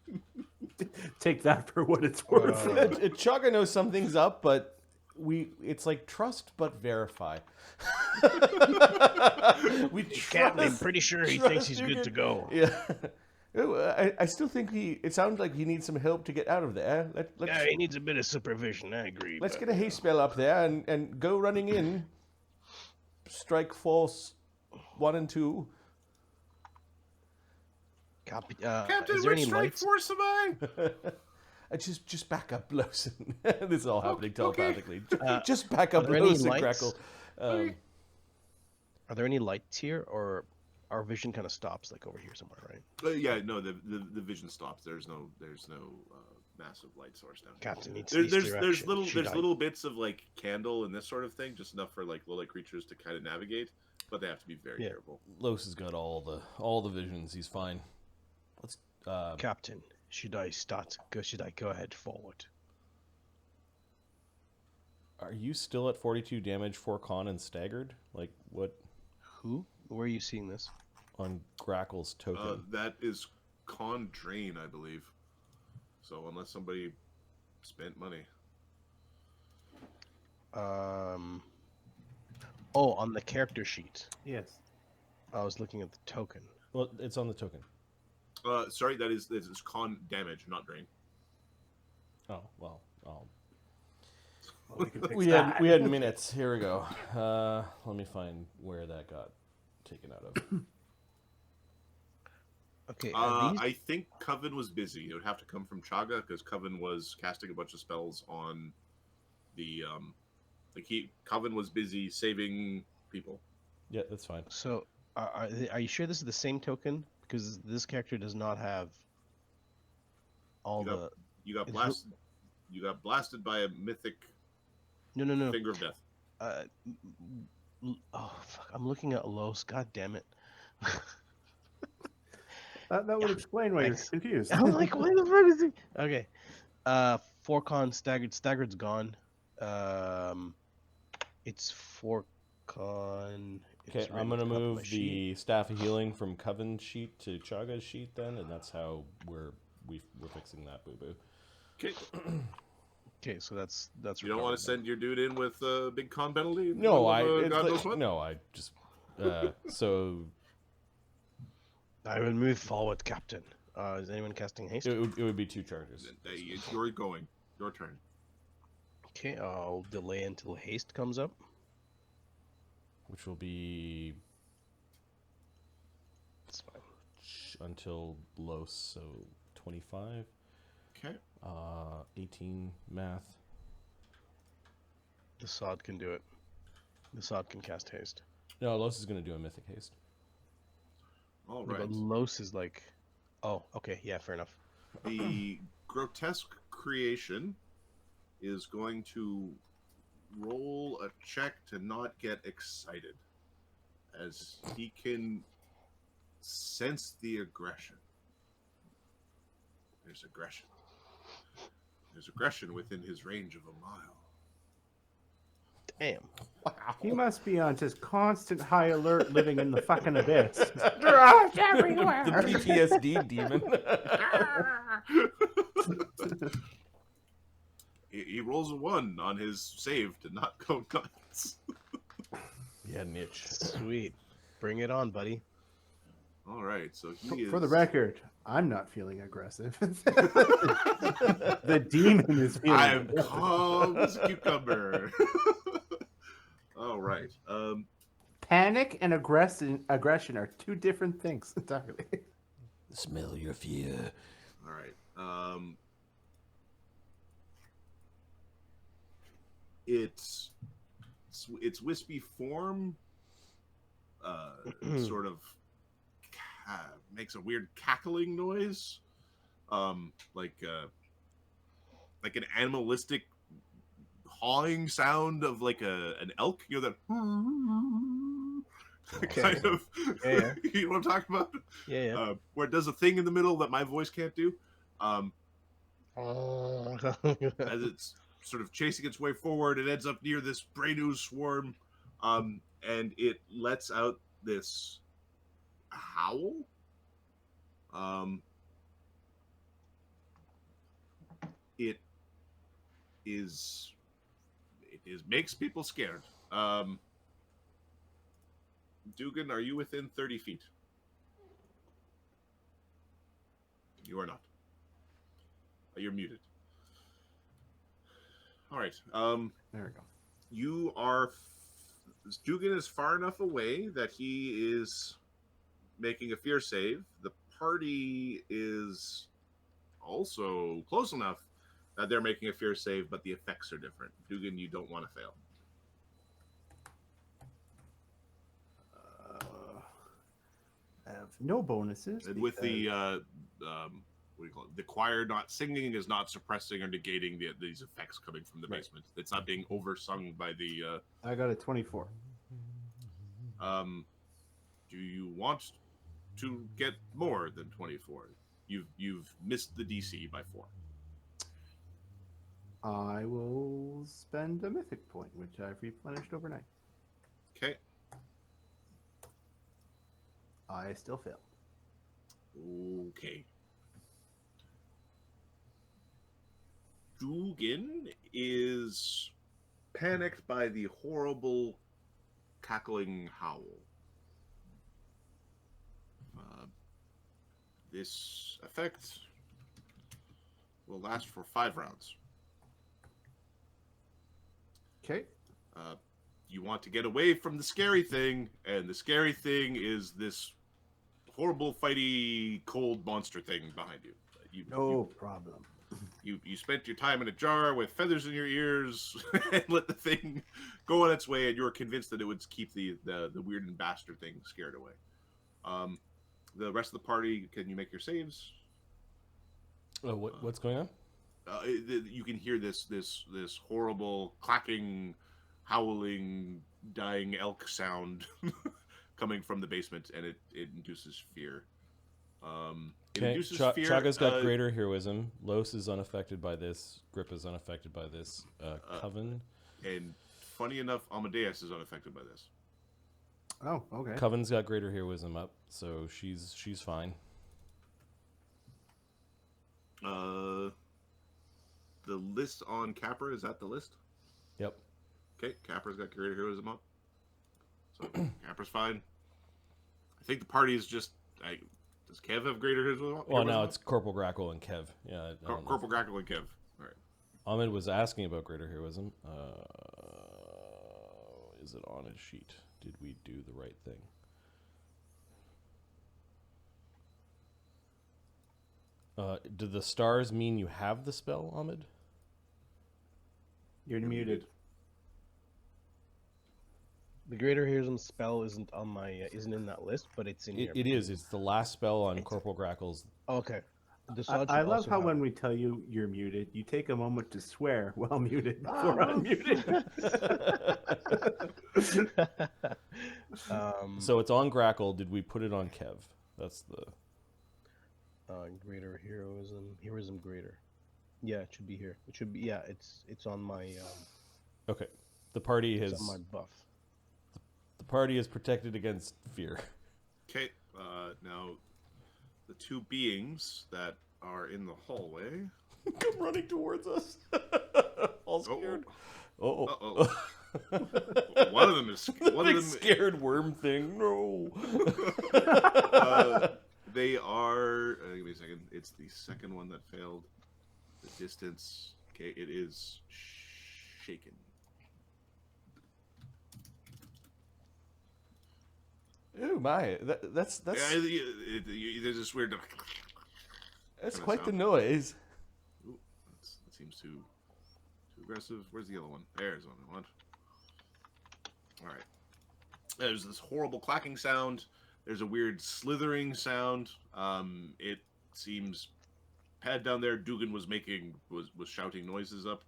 Take that for what it's worth. Chaga knows something's up, but it's like trust but verify. I'm pretty sure he thinks he's good to go. Yeah. Ooh, I still think it sounds like he needs some help to get out of there. Yeah, he needs a bit of supervision, I agree. Let's get a haste spell up there and go running in. Strike force 1 and 2. Copy. Captain, Is there which any strike lights? force am I? Just back up, Lawson. This is all happening okay. telepathically. Just back up, are there any Lawson, lights? Crackle. Are there any lights here, or our vision kind of stops like over here somewhere, right? Yeah, no. The vision stops. There's no massive light source down here. Captain needs There's direction. little bits of like candle and this sort of thing, just enough for like low light creatures to kind of navigate, but they have to be very careful. Los has got all the visions. He's fine. Let's. Captain, should I go ahead forward? Are you still at 42 damage, 4 con, and staggered? Like what? Who? Where are you seeing this? On Grackle's token. That is con drain, I believe. So unless somebody spent money. Oh, on the character sheet. Yes. I was looking at the token. Well, it's on the token. Sorry, that is con damage, not drain. Oh well. Well, we can fix We that. had minutes. Here we go. Let me find where that got taken out of. Okay. I think Coven was busy. It would have to come from Chaga because Coven was casting a bunch of spells on the Coven was busy saving people. Yeah, that's fine. So, are you sure this is the same token? Because this character does not have all You got blasted. You got blasted by a mythic No. finger of death. Oh fuck! I'm looking at Los. God damn it! That would explain why Thanks. you're confused. I'm like, why the fuck is he? Okay. 4 con staggered. Staggered's gone. It's 4 con. Okay, It's I'm right gonna at the top of move my the sheet. staff of healing from Coven sheet to Chaga's sheet then, and that's how we're fixing that boo boo. Okay. Okay, so that's. You don't want to send your dude in with a big con penalty? No, God knows what? no, I just so I will move forward, Captain. Is anyone casting haste? it would be 2 charges. You're going. Your turn. Okay, I'll delay until haste comes up. which will be That's fine. until Los, so 25. Okay. 18 math. The sod can do it. The sod can cast haste. No, Los is going to do a mythic haste. All Yeah, right. but Los is like... Oh, okay, yeah, fair enough. The grotesque creation is going to roll a check to not get excited, as he can sense the aggression. There's aggression. There's aggression within his range of a mile. Damn. He must be on just constant high alert living in the fucking abyss. Drugs everywhere! The PTSD demon. He rolls a 1 on his save to not go nuts. Yeah, niche. Sweet. Bring it on, buddy. All right, so he is... For the record, I'm not feeling aggressive. The demon is feeling I am aggressive. calm as a cucumber. All right. Panic and aggression are two different things entirely. Smell your fear. All right. Its wispy form sort of makes a weird cackling noise, like an animalistic hawing sound of like an elk. You know that kind of. Yeah. You know what I'm talking about? Yeah, Where it does a thing in the middle that my voice can't do. yeah. As it's sort of chasing its way forward, it ends up near this brain ooze swarm, and it lets out this howl. It makes people scared. Duggan, are you within 30 feet? You are not. You're muted. All right. There we go. You are... Duggan is far enough away that he is making a fear save. The party is also close enough that they're making a fear save, but the effects are different. Duggan, you don't want to fail. I have no bonuses. And with the because- what do you call it? The choir not singing is not suppressing or negating these effects coming from the Right. basement. It's not being oversung by the. I got a 24. Do you want to get more than 24? You've missed the DC by 4. I will spend a mythic point, which I've replenished overnight. Okay. I still fail. Okay. Duggan is panicked by the horrible cackling howl. This effect will last for 5 rounds. Okay. You want to get away from the scary thing, and the scary thing is this horrible, fighty, cold monster thing behind you. No problem. You spent your time in a jar with feathers in your ears and let the thing go on its way, and you were convinced that it would keep the weird and bastard thing scared away. The rest of the party, can you make your saves? What's going on? You can hear this horrible clacking, howling, dying elk sound coming from the basement, and it induces fear. It Okay, induces fear. Chaga's got greater heroism. Los is unaffected by this. Grip is unaffected by this. Coven. And funny enough, Amadeus is unaffected by this. Oh, okay. Coven's got greater heroism up, so she's fine. The list on Capra, is that the list? Yep. Okay, Capra's got greater heroism up. So Capra's fine. I think the party is just... does Kev have greater heroism up? Well, now it's Corporal Grackle and Kev. Yeah, I don't know. Corporal Grackle and Kev. All right. Ahmed was asking about greater heroism. Is it on his sheet? Did we do the right thing? Do the stars mean you have the spell, Ahmed? You're muted. The greater heroism spell isn't on my isn't in that list, but it's in here. It is. It's the last spell on Corporal Grackles. Okay. I love how when we tell you you're muted, you take a moment to swear while muted before unmuted. So it's on Grackle. Did we put it on Kev? That's the greater heroism greater. Yeah, it should be here. It should be. Yeah, it's on my. Okay. The party has. It's on my buff. The party is protected against fear. Okay. Now, the two beings that are in the hallway come running towards us. All scared. Oh. Oh. One of them is One of them scared worm thing. No. They are. Give me a second. It's the second one that failed. The distance. Okay, it is shaken. Oh my! That's Yeah, there's this weird. that's kinda quite sound. the noise. Ooh, that seems too aggressive. Where's the yellow one? There's the one I want. All right. There's this horrible clacking sound. There's a weird slithering sound. It seems pad down there. Dugan was shouting noises up.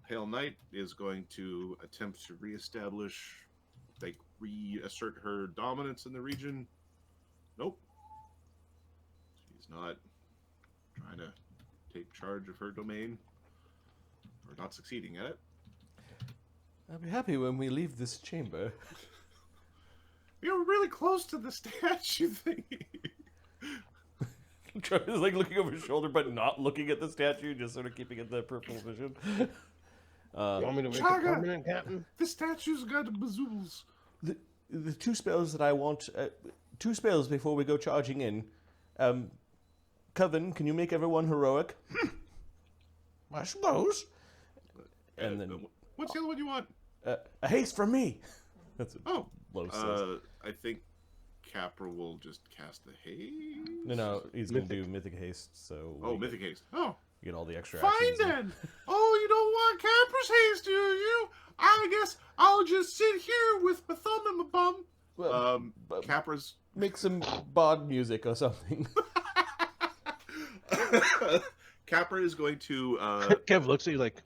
Pale Knight is going to attempt to reestablish, reassert her dominance in the region. Nope. She's not trying to take charge of her domain, or not succeeding at it. I'll be happy when we leave this chamber. You're really close to the statue thing. Is like looking over his shoulder, but not looking at the statue, just sort of keeping it the peripheral vision. You want me to make Chaga! it permanent, Captain? The statue's got bazools. The two spells that I want, two spells before we go charging in. Coven, can you make everyone heroic? I suppose. And then What's the other one you want? a haste from me. That's a low says. I think Capra will just cast the haste. No, he's going to do mythic haste. So Mythic haste. Oh, you get all the extra. fine actions. then. Oh, you don't want Capra's haste, do you? I guess I'll just sit here with my thumb in my bum. Well, Capra's. make some bod music or something. Capra is going to. Kev looks at you like,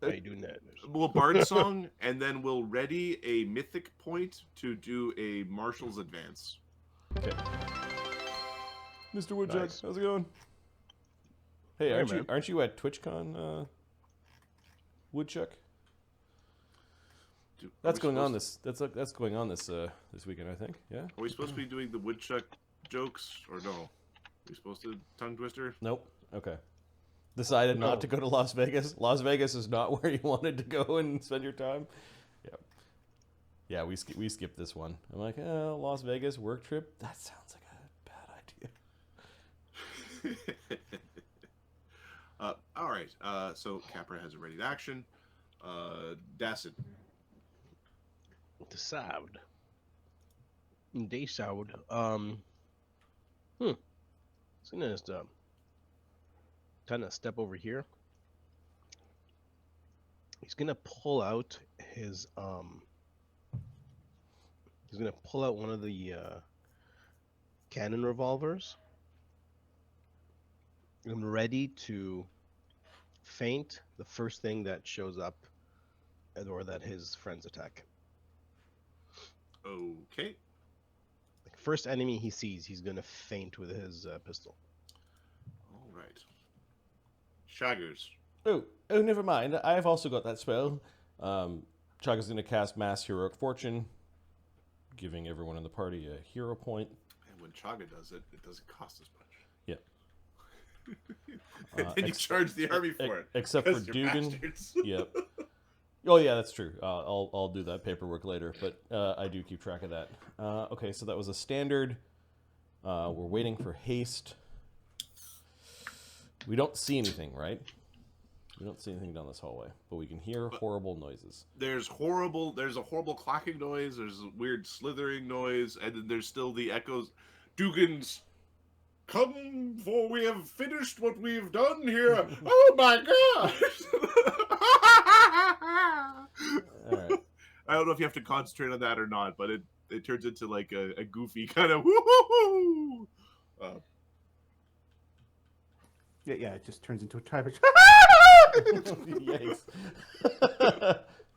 how you doing that? We'll bard song, and then we'll ready a mythic point to do a marshal's advance. Okay. Mr. Woodchuck, Nice. how's it going? Hey, Hey, aren't man. aren't you at TwitchCon, Woodchuck? That's going on this. That's going on this weekend, I think. Yeah. Are we supposed to be doing the woodchuck jokes or no? Are we supposed to tongue twister? Nope. Okay. Decided not to go to Las Vegas. Las Vegas is not where you wanted to go and spend your time. Yeah. Yeah, we skipped this one. I'm like, Las Vegas work trip. That sounds like a bad idea. All right. So Capra has a ready to action. Dacid. Desaud. Desaud. It's gonna just kind of step over here. He's gonna pull out his He's gonna pull out one of the cannon revolvers. I'm ready to feint the first thing that shows up, or that his friends attack. Okay. Like first enemy he sees, he's gonna feint with his pistol. All right. Shaggers. Oh, never mind. I've also got that spell. Chaga's going to cast Mass Heroic Fortune, giving everyone in the party a hero point. And when Chaga does it, it doesn't cost as much. Yeah. And then you charge the army for it. Except for 'cause you're Dugan. bastards. Yep. Oh yeah, that's true. I'll do that paperwork later, but I do keep track of that. Okay, so that was a standard. We're waiting for haste. We don't see anything, right? We don't see anything down this hallway, but we can hear horrible noises. There's a horrible clacking noise, there's a weird slithering noise, and then there's still the echoes. Duggan's, come, for we have finished what we've done here. Oh my god! Alright. I don't know if you have to concentrate on that or not, but it turns into like a goofy kind of woo-hoo-hoo! Yeah, it just turns into a tribal. Yikes.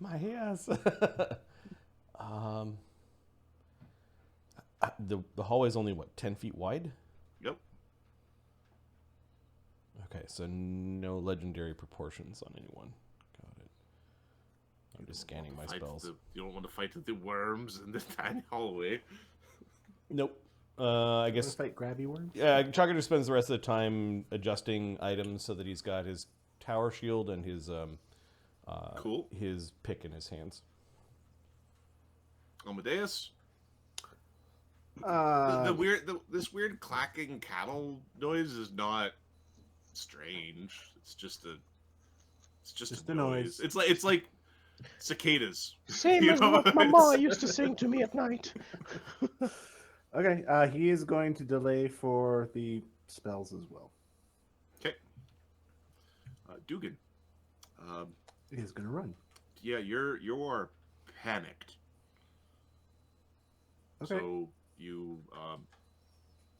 My ears. The hallway's only, what, 10 feet wide? Yep. Okay, so no legendary proportions on anyone. Got it. I'm just scanning my spells. You don't want to fight the worms in this tiny hallway. Nope. I guess... Fight grabby worms? Yeah, Chaka just spends the rest of the time adjusting items so that he's got his tower shield and his Cool. his pick in his hands. Amadeus? This weird clacking cattle noise is not strange. It's just a noise. It's like cicadas. Same You as know, what my it's- mom used to sing to me at night. Okay, he is going to delay for the spells as well. Okay. Duggan. He is going to run. Yeah, you're panicked. Okay. So you,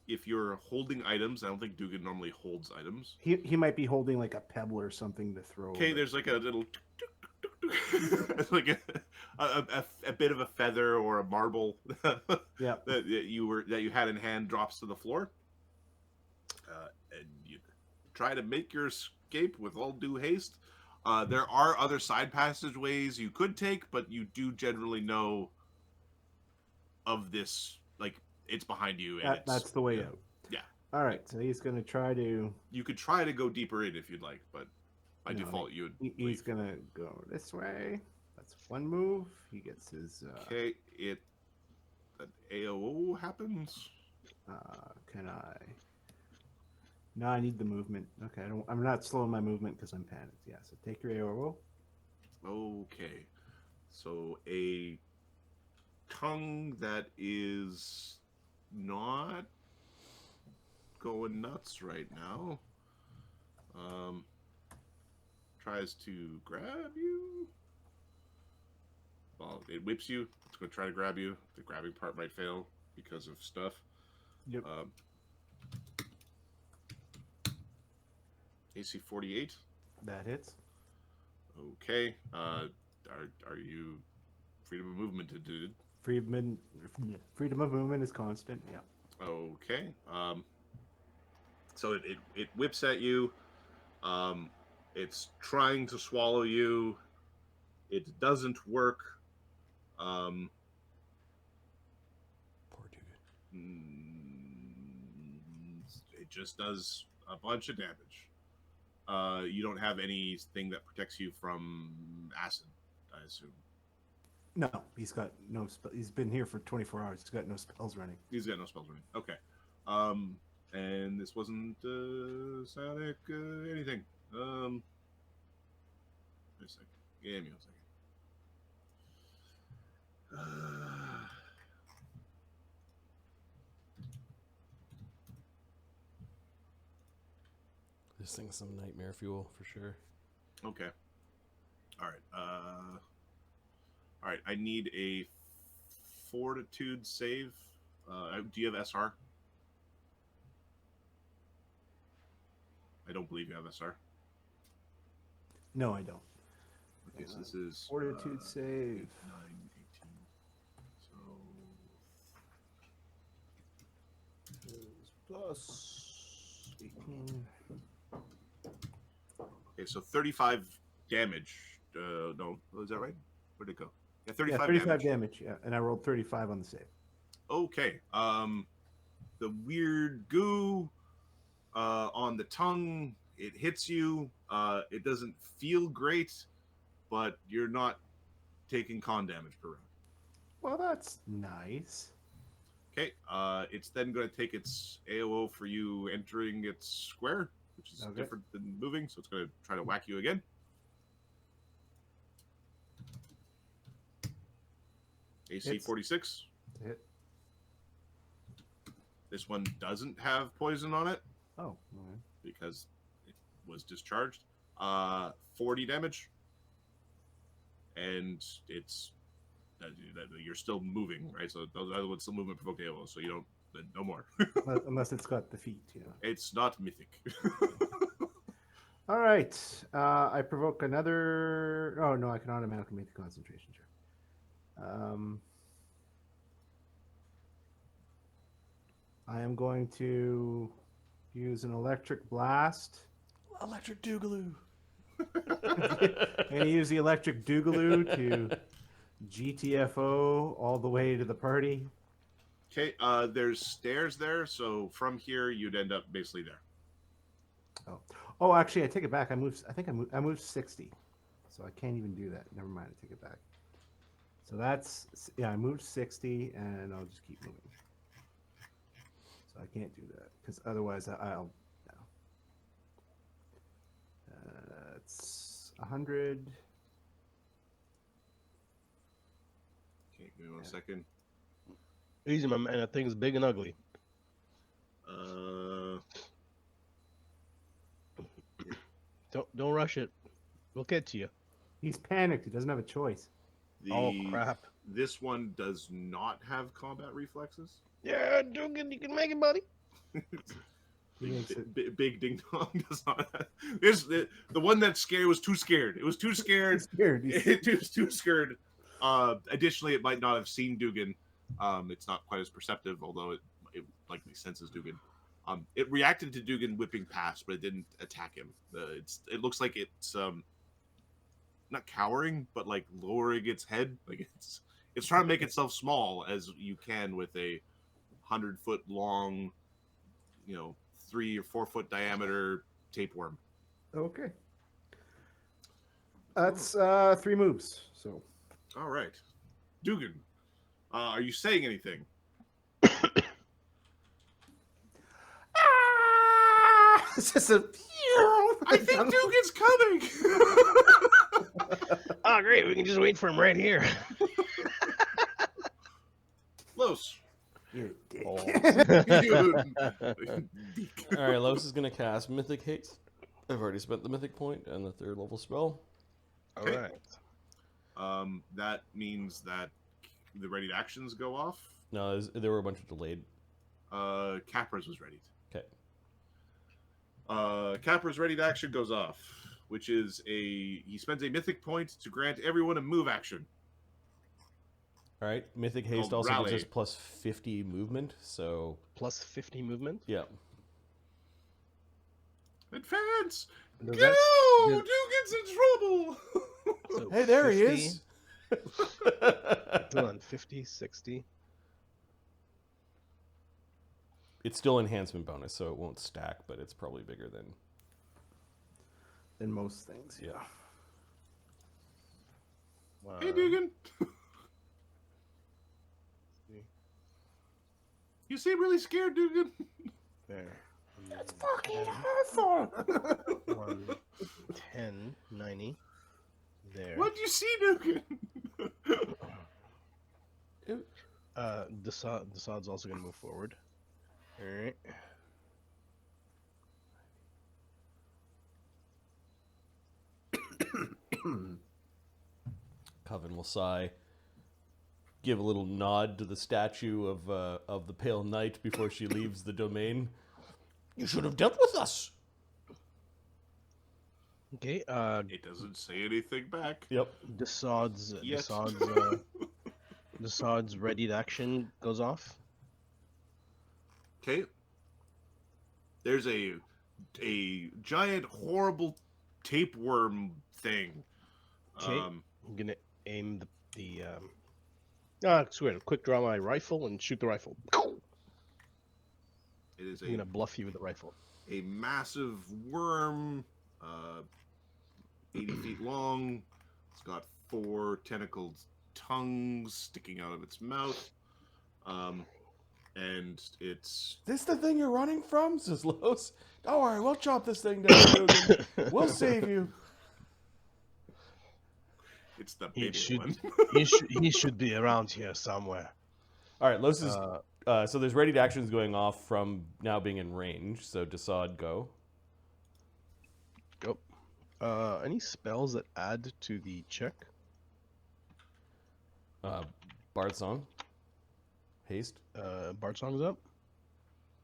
if you're holding items, I don't think Duggan normally holds items. He might be holding like a pebble or something to throw. Okay, over. there's like a little, like a bit of a feather or a marble Yeah. that you had in hand drops to the floor, and you try to make your escape with all due haste. There are other side passageways you could take, but you do generally know of this, like, it's behind you. And That's the way out. Yeah. All right, so he's going to try to. You could try to go deeper in if you'd like, but by No, default you would He's leave. going to go this way. That's one move. He gets his. Okay, an AOO happens. Can I? No, I need the movement. Okay, I'm not slowing my movement because I'm panicked. Yeah, so take your AOO. Okay, so a tongue that is not going nuts right now tries to grab you. Well, it whips you. It's going to try to grab you. The grabbing part might fail because of stuff. Yep. AC 48. That hits. Okay. Are you freedom of movement to do? Freedom of movement is constant. Yeah. Okay. So it whips at you. It's trying to swallow you. It doesn't work. Poor dude. It just does a bunch of damage. You don't have anything that protects you from acid, I assume. No, he's got no spell. He's been here for 24 hours. He's got no spells running. He's got no spells running. Okay. And this wasn't psionic anything. Wait a second. Give me a second. This thing's some nightmare fuel for sure. Okay. All right. All right. I need a fortitude save. Do you have SR? I don't believe you have SR. No, I don't. Okay, so this is Fortitude save. 9, 18. So Plus 18. okay, so 35 damage. No, is that right? Where'd it go? Yeah, 35, Yeah, 35 damage. Yeah, and I rolled 35 on the save. Okay. The weird goo on the tongue, it hits you. It doesn't feel great, but you're not taking con damage per round. Well, that's nice. Okay. It's then going to take its AOO for you entering its square, which is Okay. different than moving, so it's going to try to whack you again. AC Hits. 46. Hit. This one doesn't have poison on it Oh, all right. because it was discharged. 40 damage. And it's you're still moving, right? So those other ones still movement provoke AOO, so you don't no more. Unless it's got the feet, yeah. It's not mythic. All right. I provoke another. Oh no, I can automatically make the concentration check. I am going to use an electric blast. Electric Doogaloo. I'm going to use the electric Doogaloo to GTFO all the way to the party. Okay, there's stairs there, so from here you'd end up basically there. Oh, actually, I take it back. I moved 60, so I can't even do that. Never mind, I take it back. So that's I moved 60, and I'll just keep moving. So I can't do that because otherwise I'll. No. It's 100. Okay, give me 1 second. Easy, my man. That thing's big and ugly. Don't rush it. We'll get to you. He's panicked. He doesn't have a choice. Oh crap! This one does not have combat reflexes. Yeah, Dugan, you can make it, buddy. He makes it. Big Ding Dong does not. This the one that's scary was too scared. It was too scared. Scared. It was too scared. Additionally, it might not have seen Dugan. It's not quite as perceptive, although it likely senses Dugan. It reacted to Dugan whipping past, but it didn't attack him. It looks like it's not cowering, but like lowering its head. Like it's trying to make itself small as you can with a 100-foot long, 3 or 4 foot diameter tapeworm. Okay. That's 3 moves. So. All right, Dugan, are you saying anything? It's just a. I think Dugan's coming. Oh, great. We can just wait for him right here. Los. You're a dick. Oh. All right, Los is going to cast Mythic Haste. I've already spent the Mythic point and the 3rd level spell. All right. That means that the ready actions go off. No, there were a bunch of delayed. Capra's was ready. Okay. Capra's ready action goes off, which is he spends a mythic point to grant everyone a move action. All right, Mythic Haste Oh, also rally. gives us plus 50 movement, so Plus 50 movement. yeah. Advance! Does Go! that- Dugan's in trouble! So Hey, there 50, he is. Hold on, 50, 60. It's still enhancement bonus, so it won't stack, but it's probably bigger than. Than most things, yeah. Hey, Dugan! You seem really scared, Dugan. There. That's fucking awful. 10, 90. There. What do you see, Dugan? Desaad's also going to move forward. All right. Coven will sigh, give a little nod to the statue of the Pale Knight before she leaves the domain. You should have dealt with us. Okay. It doesn't say anything back. Yep. Desaad's Yes. Desaad's readied action goes off. Okay. There's a giant, horrible tapeworm thing. Okay. I'm gonna aim swear, quick draw my rifle and shoot the rifle. It is I'm gonna bluff you with the rifle. a massive worm, 80 feet long. It's got 4 tentacled tongues sticking out of its mouth. And it's... This the thing you're running from? Says Los. Don't worry, we'll chop this thing down, Dugan. We'll save you. It's the He baby should, one. he should be around here somewhere. All right, Los is so there's ready to actions going off from now being in range. So Desaad, go. Go. Any spells that add to the check? Bard Song. Haste. Bard Song's up.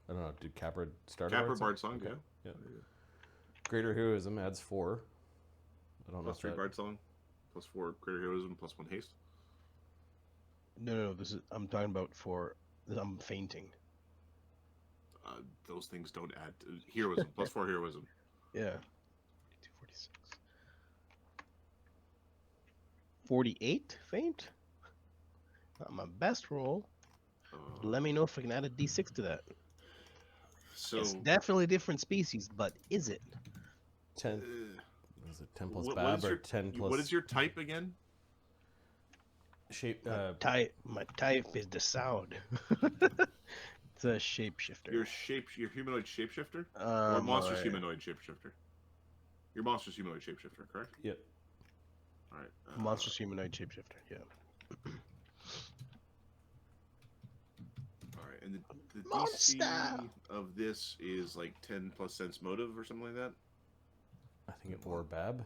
I don't know. Did Capra start? Capra a Bard Song, Okay. yeah. Greater Heroism adds 4. I don't know. Plus 3 Bard Song, plus 4 Greater Heroism, plus 1 Haste. No. This is I'm talking about for. I'm fainting. Those things don't add to heroism. Plus 4 heroism. Yeah. 246. 48 faint. Not my best roll. Let me know if I can add a d6 to that. So It's definitely a different species, but is it? 10. Is it 10 plus what Bab is or your, 10 plus? What is your type again? Shape? My type is the sound. It's a shapeshifter. Your humanoid shapeshifter, Uh, or monstrous my- humanoid shapeshifter. Your monstrous humanoid shapeshifter, correct? Yep. All right. Monstrous humanoid shapeshifter. Yeah. All right, and the Monster! DC of this is like 10 plus sense motive or something like that. I think it or Bab.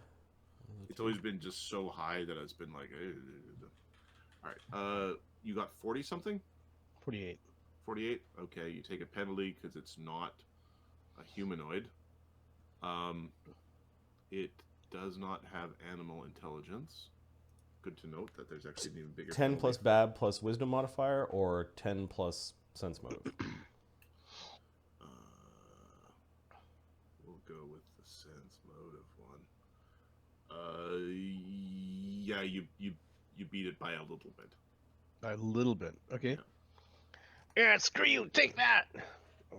It's always been just so high that it's been like. All right. You got 40 something. 48. 48. Okay, you take a penalty because it's not a humanoid. It does not have animal intelligence. Good to note that there's actually an even bigger 10 penalty. plus Bab plus Wisdom modifier or 10 plus Sense motive. We'll go with the sense motive one. Yeah, you beat it by a little bit. A little bit. Okay. Yeah, screw you. Take that.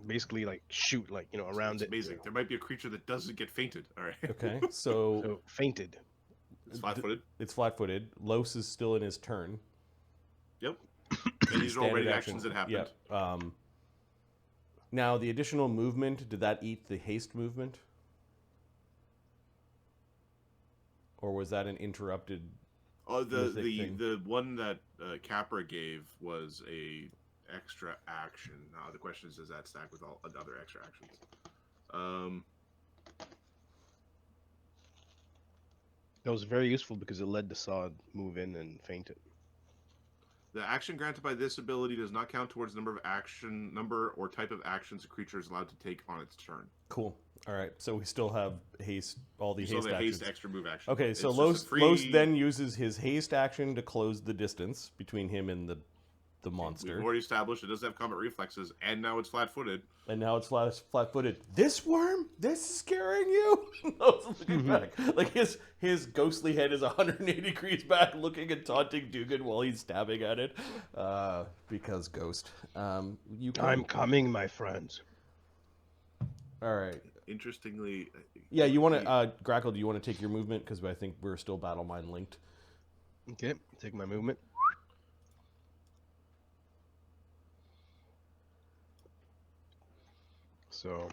Basically, like shoot, like around It's it. amazing. There might be a creature that doesn't get fainted. All right. Okay, so So fainted. It's flat-footed. it's flat-footed. Los is still in his turn. Yep. And these are all Standard ready action. actions that happened. Yeah. Now the additional movement, did that eat the haste movement? Or was that an interrupted? Oh, mythic thing? the one that Capra gave was a extra action. Now the question is, does that stack with all other extra actions? That was very useful because it let the Sod move in and faint it. The action granted by this ability does not count towards the number or type of actions a creature is allowed to take on its turn. Cool. All right, so we still have haste, all the So haste the actions. haste extra move action. Okay, It's so just a Los free- then uses his haste action to close the distance between him and the We've monster. already established it does have combat reflexes, and now it's flat-footed. And now it's flat-footed. This worm? This is scaring you? Los is looking back. Like his ghostly head is 180 degrees back, looking and taunting Dugan while he's stabbing at it. Because ghost. You can... I'm coming, my friends. All right. Interestingly, Yeah, you want to Grackle? Do you want to take your movement? Because I think we're still battle mind linked. Okay, take my movement. So,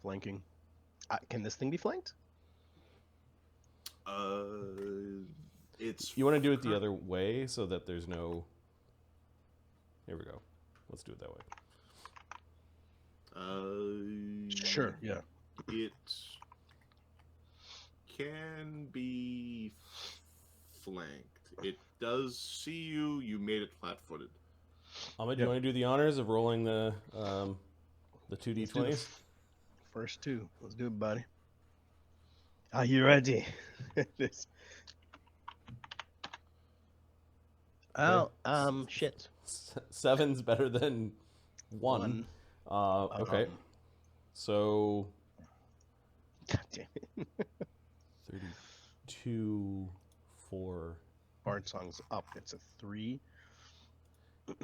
flanking. Can this thing be flanked? it's You want to do it the other way so that there's no. Here we go. Let's do it that way. Sure, yeah. It can be flanked. It does see you. You made it flat-footed. Ahmed, do you want to do the honors of rolling the 2d20s? First two. Let's do it, buddy. Are you ready? This. Oh, shit. 7's better than 1. Okay. So God damn it. 32, 4, Bard Song's up. It's a 3. 8.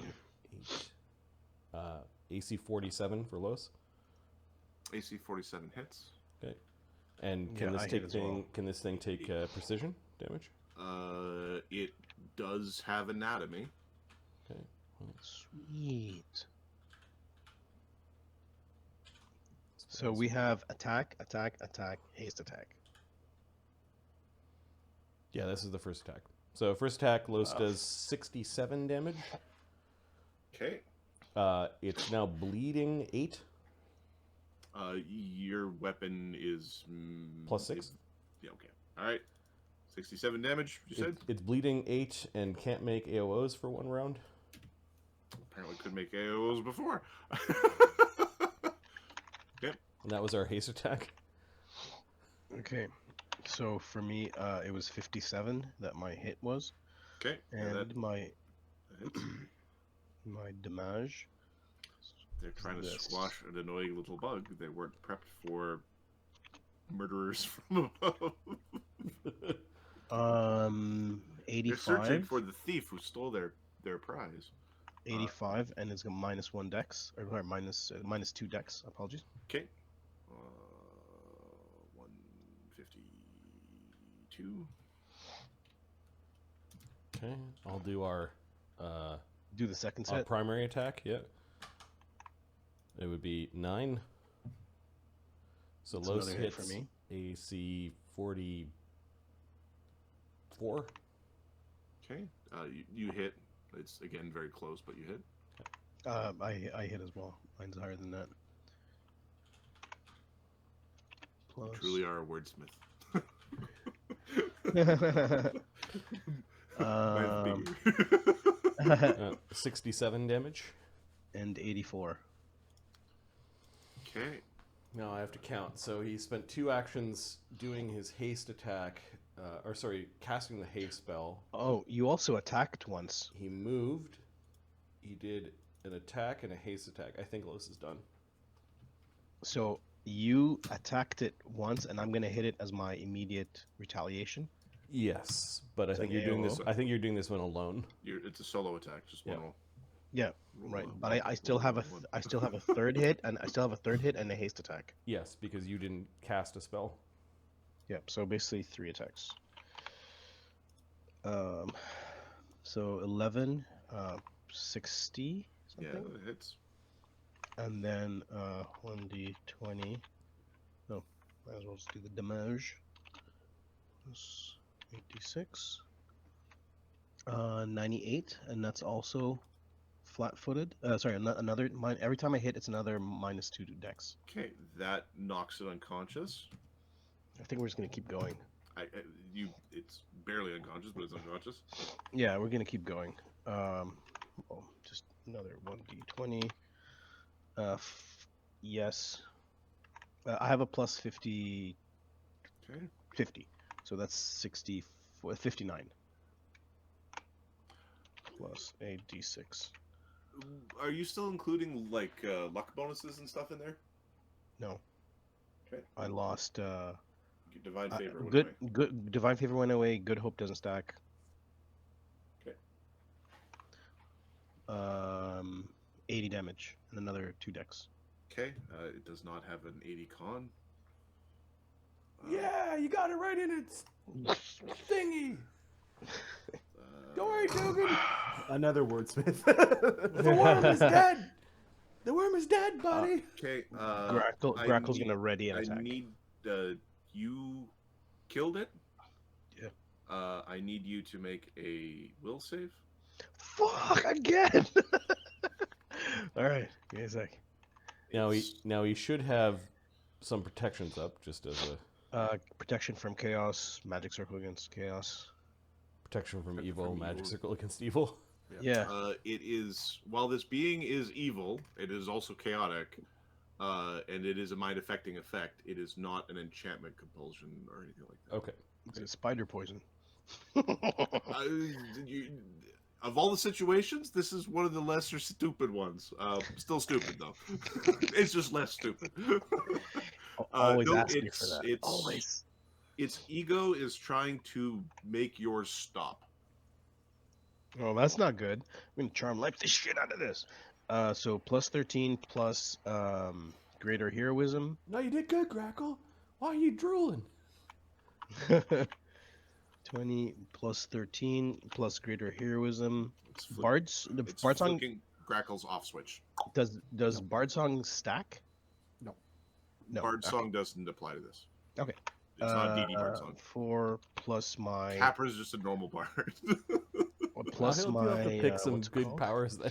AC 47 for Los. AC 47 hits. Okay. And Yeah, I hit as well. can this thing take precision damage? It does have anatomy. Okay. Sweet. So we have attack, attack, attack, haste attack. Yeah, this is the first attack. So first attack, Los does 67 damage. Okay. It's now bleeding 8. Your weapon is Plus 6. Yeah. Okay. All right. 67 damage. You said. It's bleeding 8 and can't make AOs for 1 round. Apparently, could make AOs before. Yep. And that was our haste attack. Okay. So for me, it was 57 that my hit was, Okay. and my damage. They're trying to This. squash an annoying little bug. They weren't prepped for murderers from above. 85. They're searching for the thief who stole their prize. 85, and it's got -1 dex, or minus 2 dex. Apologies. Okay. 152. Okay, I'll do our Do the second our set. primary attack. Yeah, it would be 9. So That's Los another hit hits for me. AC 44. Okay. You hit. It's again very close, but you hit. I hit as well. Mine's higher than that. You Plus. truly are a wordsmith. Mine's bigger. 67 damage. And 84. Okay. Now I have to count. So he spent 2 actions doing his haste attack, casting the haste spell. Oh, you also attacked once. He moved. He did an attack and a haste attack. I think Los is done. So you attacked it once, and I'm gonna hit it as my immediate retaliation. Yes, but I It's think like you're doing this. AOO. I think you're doing this one alone. It's a solo attack, just one Yeah. roll. Yeah, right. But I still have a One. I still have a third hit, and I still have a third hit and a haste attack. Yes, because you didn't cast a spell. Yep. So basically 3 attacks. So 11, 60 Yeah, something, it hits. and then 1d20. No, might as well just do the damage. Plus 86. 98, and that's also flat-footed. Sorry, another. Every time I hit, it's another -2 dex. Okay, that knocks it unconscious. I think we're just gonna keep going. It's barely unconscious, but it's unconscious. Yeah, we're gonna keep going. Just another 1d20. Yes. I have a plus 50, Okay. 50. So that's 59. Plus a d6. Are you still including like luck bonuses and stuff in there? No. Okay. I lost. Divine favor. went Good. away. Good. Divine favor went away. Good hope doesn't stack. Okay. 80 damage and another 2 dex. Okay. It does not have an 80 con. Yeah, you got it right in its thingy. Don't worry, Dugan. Another wordsmith. The worm is dead. The worm is dead, buddy. Okay. Grackle's gonna ready an I attack. need you killed it. Yeah. I need you to make a will save. Fuck again. All right, give me a sec. Now he should have some protections up, just as a Protection from chaos, magic circle against chaos. protection from Protection evil, from magic evil. circle against evil. Yeah. It is, while this being is evil, it is also chaotic, and it is a mind affecting effect. It is not an enchantment compulsion or anything like that. Okay. It's a spider poison. Of all the situations, this is one of the lesser stupid ones. Still stupid though. It's just less stupid. Always no, ask me for that. Always. Its ego is trying to make yours stop. Oh, that's not good. I'm gonna charm life the shit out of this. So plus 13 plus greater heroism. No, you did good, Grackle. Why are you drooling? 20 plus 13 plus greater heroism. It's flick- Bard's it's Bard song flicking Grackle's off switch. does Bard song stack? No. No. Bard okay. song doesn't apply to this. Okay. It's not DD Bard song. 4 plus my Capra is just a normal bard. plus He'll my have to pick some what's it good called? powers then.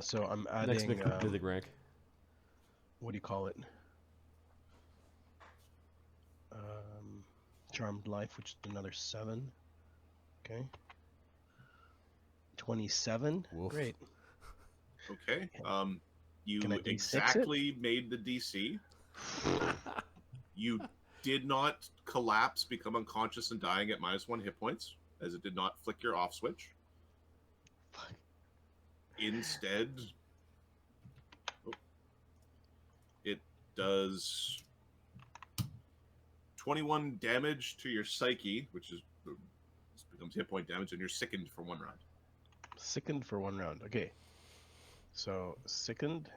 So I'm Next adding mythic rank. what do you call it? Charmed Life, which is another 7. Okay. 27. Woof. Great. Okay. You Can I D6 it? exactly made the DC. You did not collapse, become unconscious, and dying at -1 hit points, as it did not flick your off switch. Fuck. Instead, it does 21 damage to your psyche, which is this becomes hit point damage, and you're sickened for 1 round. Sickened for 1 round. Okay. So sickened.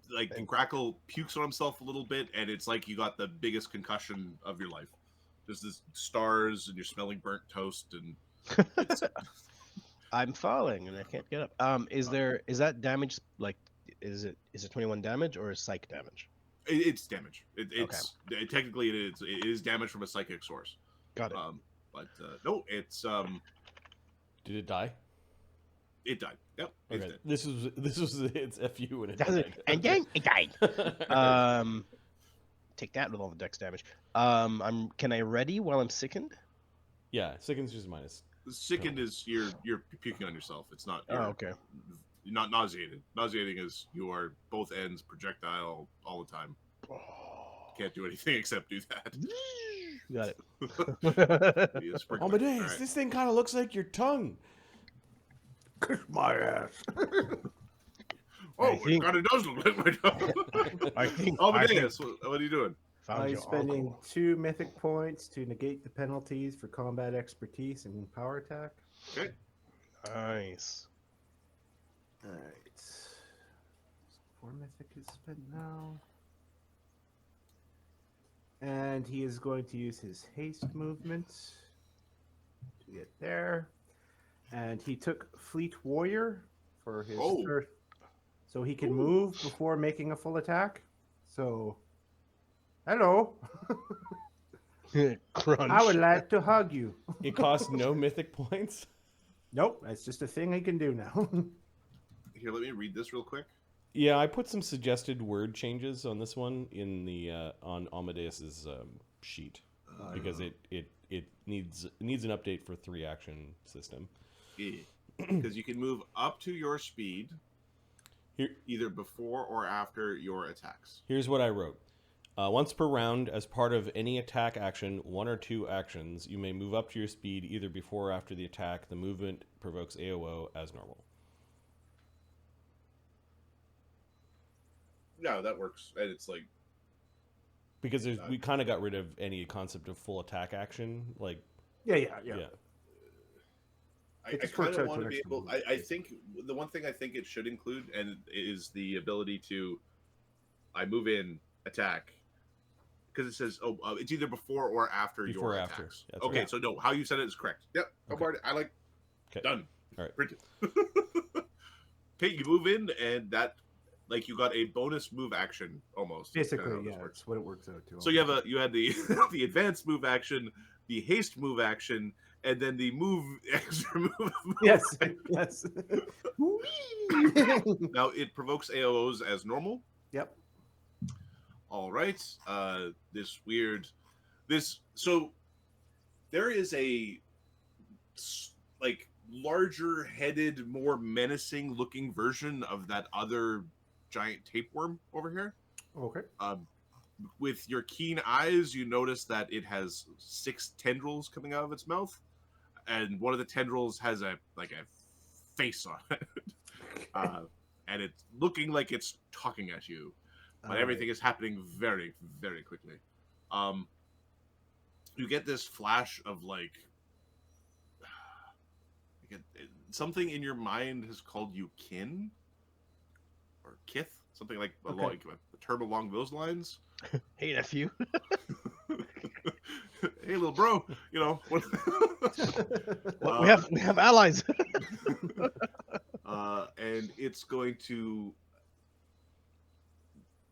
Like Grackle pukes on himself a little bit, and it's like you got the biggest concussion of your life. There's this stars, and you're smelling burnt toast, and it's, I'm falling and I can't get up. Is that damage like is it 21 damage or is psych damage? it's damage. Technically it is damage from a psychic source. Got it. But no, it's Did it die? it died. Yep. It's Okay. dead. This was its FU and it Does it? died. And then it died. Take that with all the dex damage. Can I ready while I'm sickened? Yeah, sicken's just minus. Sickened is you're puking on yourself. It's not. Oh, okay. You're not nauseated. Nauseating is you are both ends projectile all the time. Can't do anything except do that. Got it. Be a sprinkler. Amadeus, All right. this thing kind of looks like your tongue. Kiss my ass. Oh, I it think- kind of does look like my dog. I think Amadeus, what are you doing? found I'm your spending uncle. 2 mythic points to negate the penalties for combat expertise and power attack. Okay. Nice. Alright. 4 mythic is spent now. And he is going to use his haste movement to get there. And he took Fleet Warrior for his Oh. first. So he can move before making a full attack. So, hello. Crunch. I would like to hug you. It costs no mythic points. Nope, that's just a thing he can do now. Here, let me read this real quick. Yeah, I put some suggested word changes on this one in the on Amadeus's sheet because it needs an update for 3 action system. Because you can move up to your speed Here, either before or after your attacks. here's what I wrote. Once per round, as part of any attack action, 1 or 2 actions, you may move up to your speed either before or after the attack. The movement provokes AOO as normal. Yeah, that works. And it's like, Because we kind of got rid of any concept of full attack action. Like, yeah. I It just kind works of out want to to be an able. extra I think the one thing I think it should include and is the ability to, I move in, attack, because it says it's either before or after Before or your after. attacks. That's Okay, right. so no, how you said it is correct. Yep, Okay. I like. Okay. Done. All right. Printed. Okay, you move in, and that, like, you got a bonus move action almost. That's kinda Basically, how this yeah, works. that's what it works out to. So you had the the advanced move action, the haste move action, and then the move extra move. Yes, yes. Now it provokes AOs as normal. Yep. All right. So there is a like larger headed, more menacing looking version of that other giant tapeworm over here. Okay. With your keen eyes, you notice that it has 6 tendrils coming out of its mouth, and one of the tendrils has a face on it, and it's looking like it's talking at you, but everything is happening very, very quickly. You get this flash of something in your mind has called you kin or kith, something like a term along those lines. Hey, nephew. Hey, little bro, what? We have allies. And it's going to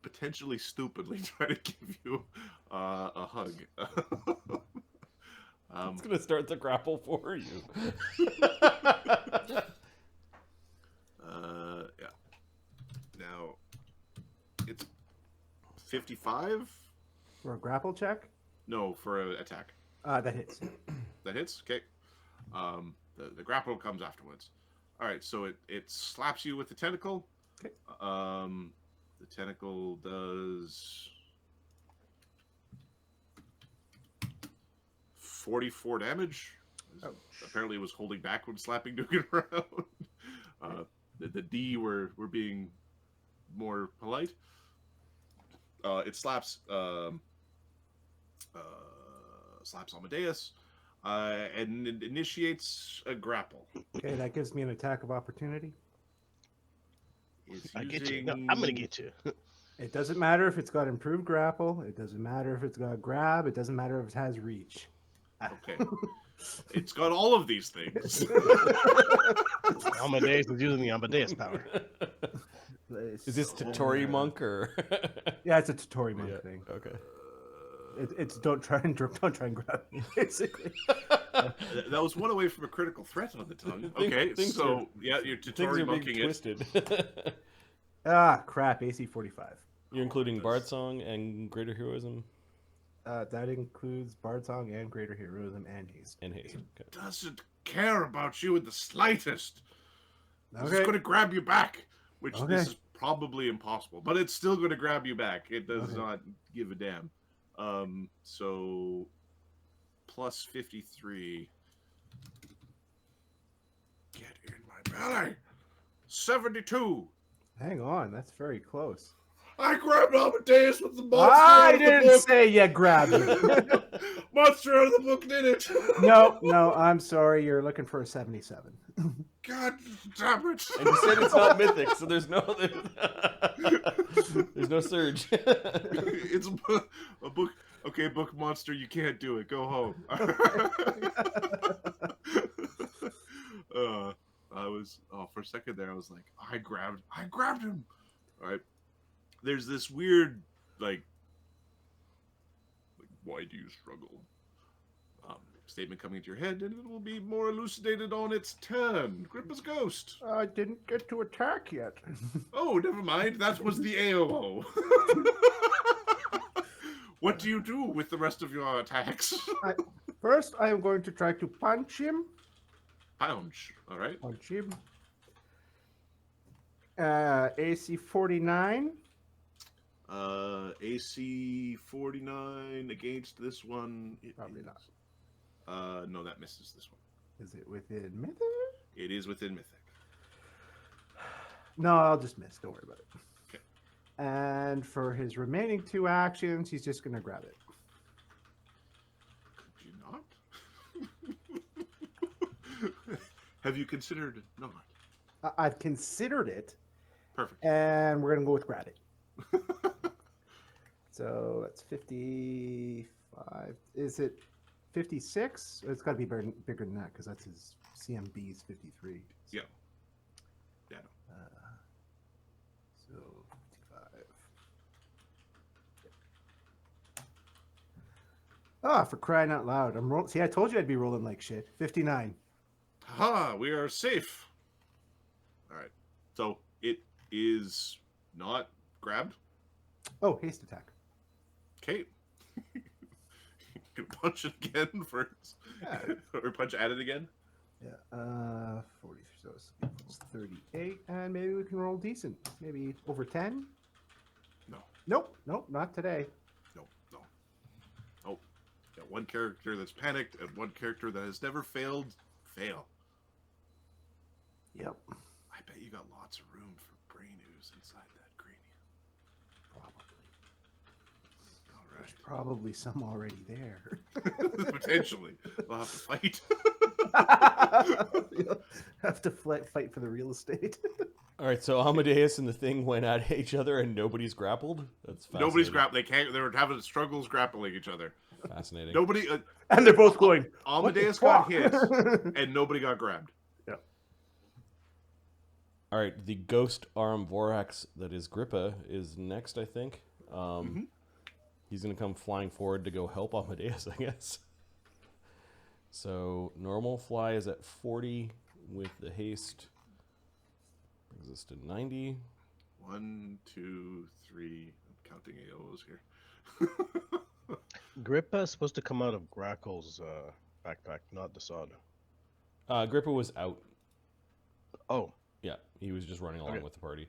potentially stupidly try to give you a hug. It's gonna start the grapple for you. Yeah. Now, it's 55? For a grapple check? No, for an attack. That hits. That hits? Okay. The grapple comes afterwards. Alright, so it slaps you with the tentacle. Okay. The tentacle does 44 damage. Ouch. Apparently it was holding back when slapping Duggan around. The D were being more polite. It slaps slaps Amadeus and it initiates a grapple. Okay, that gives me an attack of opportunity. I get you. No, I'm gonna get you. It doesn't matter if it's got improved grapple. It doesn't matter if it's got grab. It doesn't matter if it has reach. Okay. It's got all of these things. Amadeus is using the Amadeus power. Is this Totori monk or? Yeah, it's a Totori monk Yeah, thing. okay. It's don't try and grab me, basically. That was one away from a critical threat on the tongue. Okay, Things so yeah, you're Things Totori are being monking it. twisted. Ah, crap. AC 45. You're including Bard Song and Greater Heroism That includes Bard Song and Greater Heroism and Haste. and Haste. Okay. Doesn't care about you in the slightest. It's Okay. going to grab you back, which Okay. this is probably impossible, but it's still going to grab you back. It does Okay. not give a damn. So plus 53. Get in my belly. 72. Hang on, that's very close. I grabbed Amadeus with the monster I out of the didn't book. say you grabbed it. Monster out of the book did it. No, I'm sorry. You're looking for a 77. God damn it. And you said it's not mythic, so there's no surge. It's a book. Okay, book monster, you can't do it. Go home. For a second there, I was like, I grabbed him. All right. There's this weird, like why do you struggle? Statement coming into your head, and it will be more elucidated on its turn. Grippa's ghost. I didn't get to attack yet. Oh, never mind. That was the AOO. What do you do with the rest of your attacks? First, I am going to try to punch him. Punch. All right. Punch him. AC 49. AC 49 against this one. Probably not. No, that misses this one. Is it within mythic? It is within mythic. No, I'll just miss. Don't worry about it. Okay. And for his remaining 2 actions, he's just going to grab it. Could you not? Have you considered not? I've considered it. Perfect. And we're going to go with grab it. So that's 55. Is it 56? It's got to be bigger than that because that's his CMB's 53. Yeah. Yeah. So 55. Ah, for crying out loud. See, I told you I'd be rolling like shit. 59. Ha! We are safe. All right. So it is not grabbed. Oh, haste attack. Okay. Can punch it again first, or punch at it again. Yeah. 40. So it's 38, and maybe we can roll decent. Maybe over 10. No. Nope. Not today. No. Got one character that's panicked and one character that has never failed. Fail. Yep. I bet you got lots of room for brain ooze inside that cranium. Probably. All There's probably some already there. right. Potentially. We'll have to fight. You'll have to fight for the real estate. All right, so Amadeus and the thing went at each other, and nobody's grappled. That's fascinating. Nobody's grappling. They can't. They were having struggles grappling each other. Fascinating. Nobody. And they're both going. Amadeus got hit, and nobody got grabbed. Yeah. All right, the Ghost Arm Vorax that is Grippa is next, I think. He's going to come flying forward to go help Amadeus, I guess. So normal fly is at 40 with the haste. Brings us to 90. 1, 2, 3. I'm counting AOs here. Grippa is supposed to come out of Grackel's backpack, not the sod. Grippa was out. Oh. Yeah, he was just running along with the party.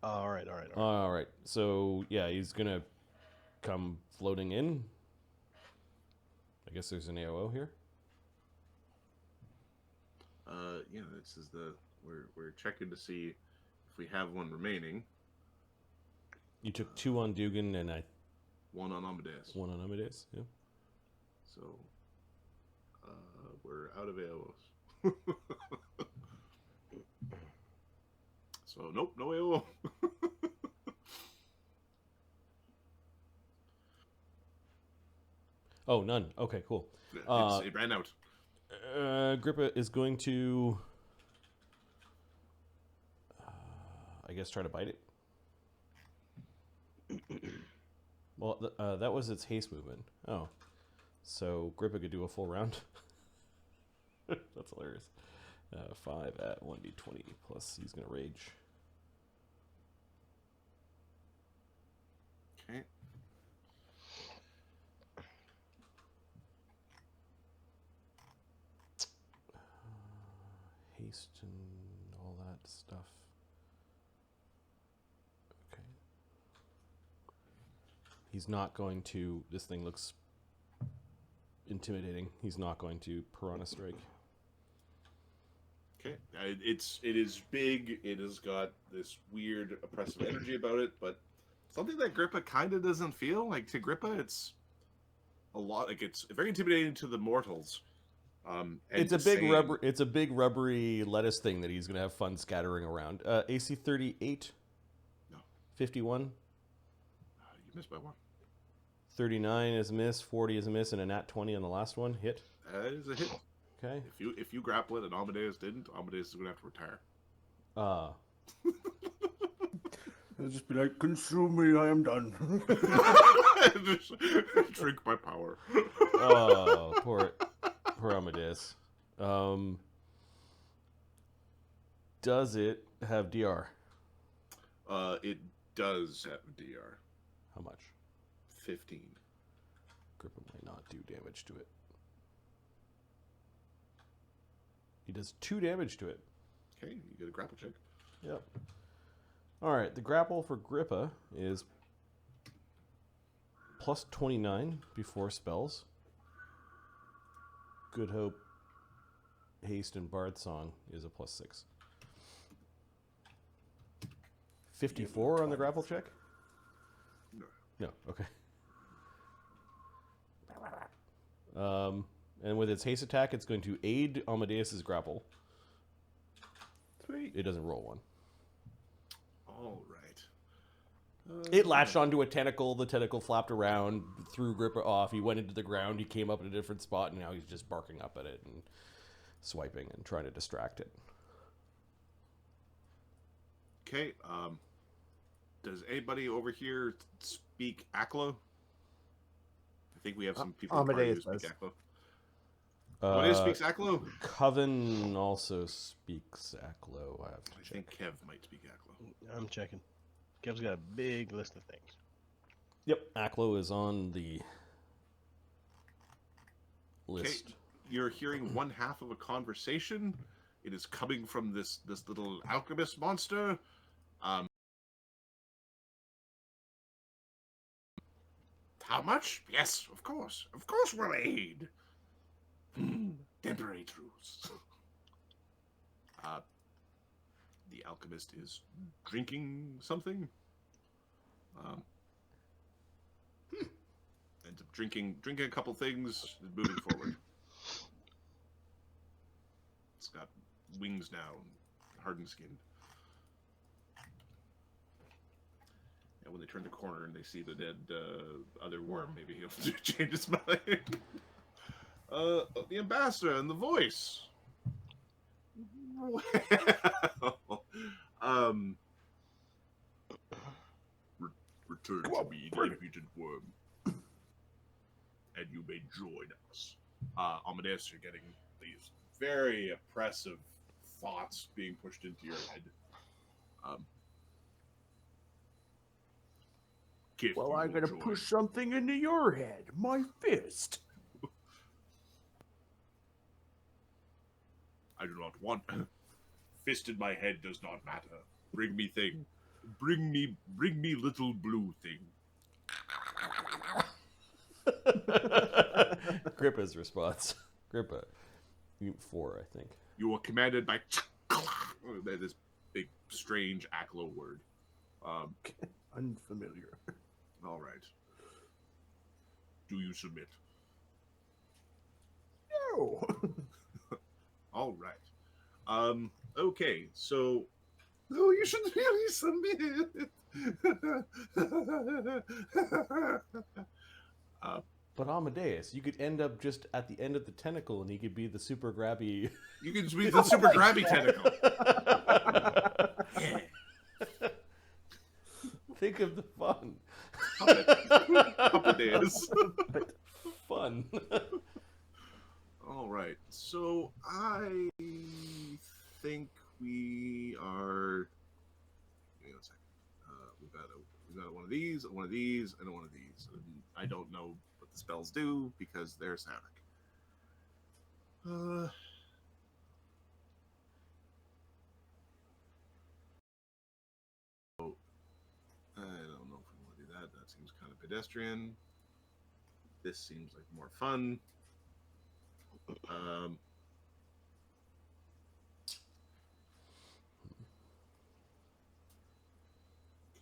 All right. All right. So, yeah, he's going to come floating in. I guess there's an AOO here. Yeah, this is we're checking to see if we have one remaining. You took 2 on Dugan and 1 on Amadeus. 1 on Amadeus, yeah. So, we're out of AOs. So, nope, no AO. Oh, none. Okay, cool. It ran out. Grippa is going to, I guess, try to bite it. Well, that was its haste movement. Oh. So Grippa could do a full round. That's hilarious. 5 at 1d20 plus he's going to rage. Okay. Haste and all that stuff. Okay. He's not going to... This thing looks intimidating. He's not going to Piranha Strike. Okay. It is big. It has got this weird oppressive energy about it, but something that Grippa kind of doesn't feel. Like, to Grippa, it's a lot... Like, it's very intimidating to the mortals. It's a big rubbery lettuce thing that he's going to have fun scattering around. AC 38? No. 51? You missed by 1. 39 is a miss, 40 is a miss, and a nat 20 on the last one. Hit. That is a hit. Okay. If you grapple it and Amadeus didn't, Amadeus is going to have to retire. It'll just be like, consume me, I am done. Just drink my power. Oh, poor Amadeus. Does it have DR? It does have DR. How much? 15. Grippa might not do damage to it. He does 2 damage to it. Okay, you get a grapple check. Yep. Alright, the grapple for Grippa is plus 29 before spells. Good Hope, Haste, and Bard Song is a plus 6. 54 on the grapple check? No. No, okay. And with its haste attack, it's going to aid Amadeus's grapple. Sweet. It doesn't roll 1. All right. It latched onto a tentacle. The tentacle flapped around, threw Grippa off. He went into the ground. He came up at a different spot, and now he's just barking up at it and swiping and trying to distract it. Okay. Does anybody over here speak Aklo? I think we have some people in the party who Amadeus speak does. Aklo. Amadeus speaks Aklo? Coven also speaks Aklo. I have to I check. think Kev might speak Aklo. I'm checking. Kev's got a big list of things. Yep, Aklo is on the list. Okay. You're hearing one half of a conversation. It is coming from this little alchemist monster. How much? Yes, of course. Of course we'll aid. Temporary truce. The alchemist is drinking something. Ends up drinking a couple things, moving forward. It's got wings now, hardened skin. And when they turn the corner and they see the dead other worm, maybe he'll change his mind. The ambassador and the voice. Well, Return to me, the impudent worm. And you may join us. Amadeus, you're getting these very oppressive thoughts being pushed into your head. Well, I'm going to push something into your head. My fist. I do not want... Fist in my head does not matter. Bring me thing. Bring me little blue thing. Grippa's response. Grippa. 4, I think. You are commanded by... this big, strange Aklo word. Unfamiliar. All right. Do you submit? No. All right. Okay, so... No, you should really submit. But Amadeus, you could end up just at the end of the tentacle and he could be the super grabby... You can be the super grabby tentacle. Think of the fun. Amadeus. Fun. All right, so I think we are. Hang on a second. We got one of these, and one of these. And I don't know what the spells do because they're psionic. I don't know if we want to do that. That seems kind of pedestrian. This seems like more fun.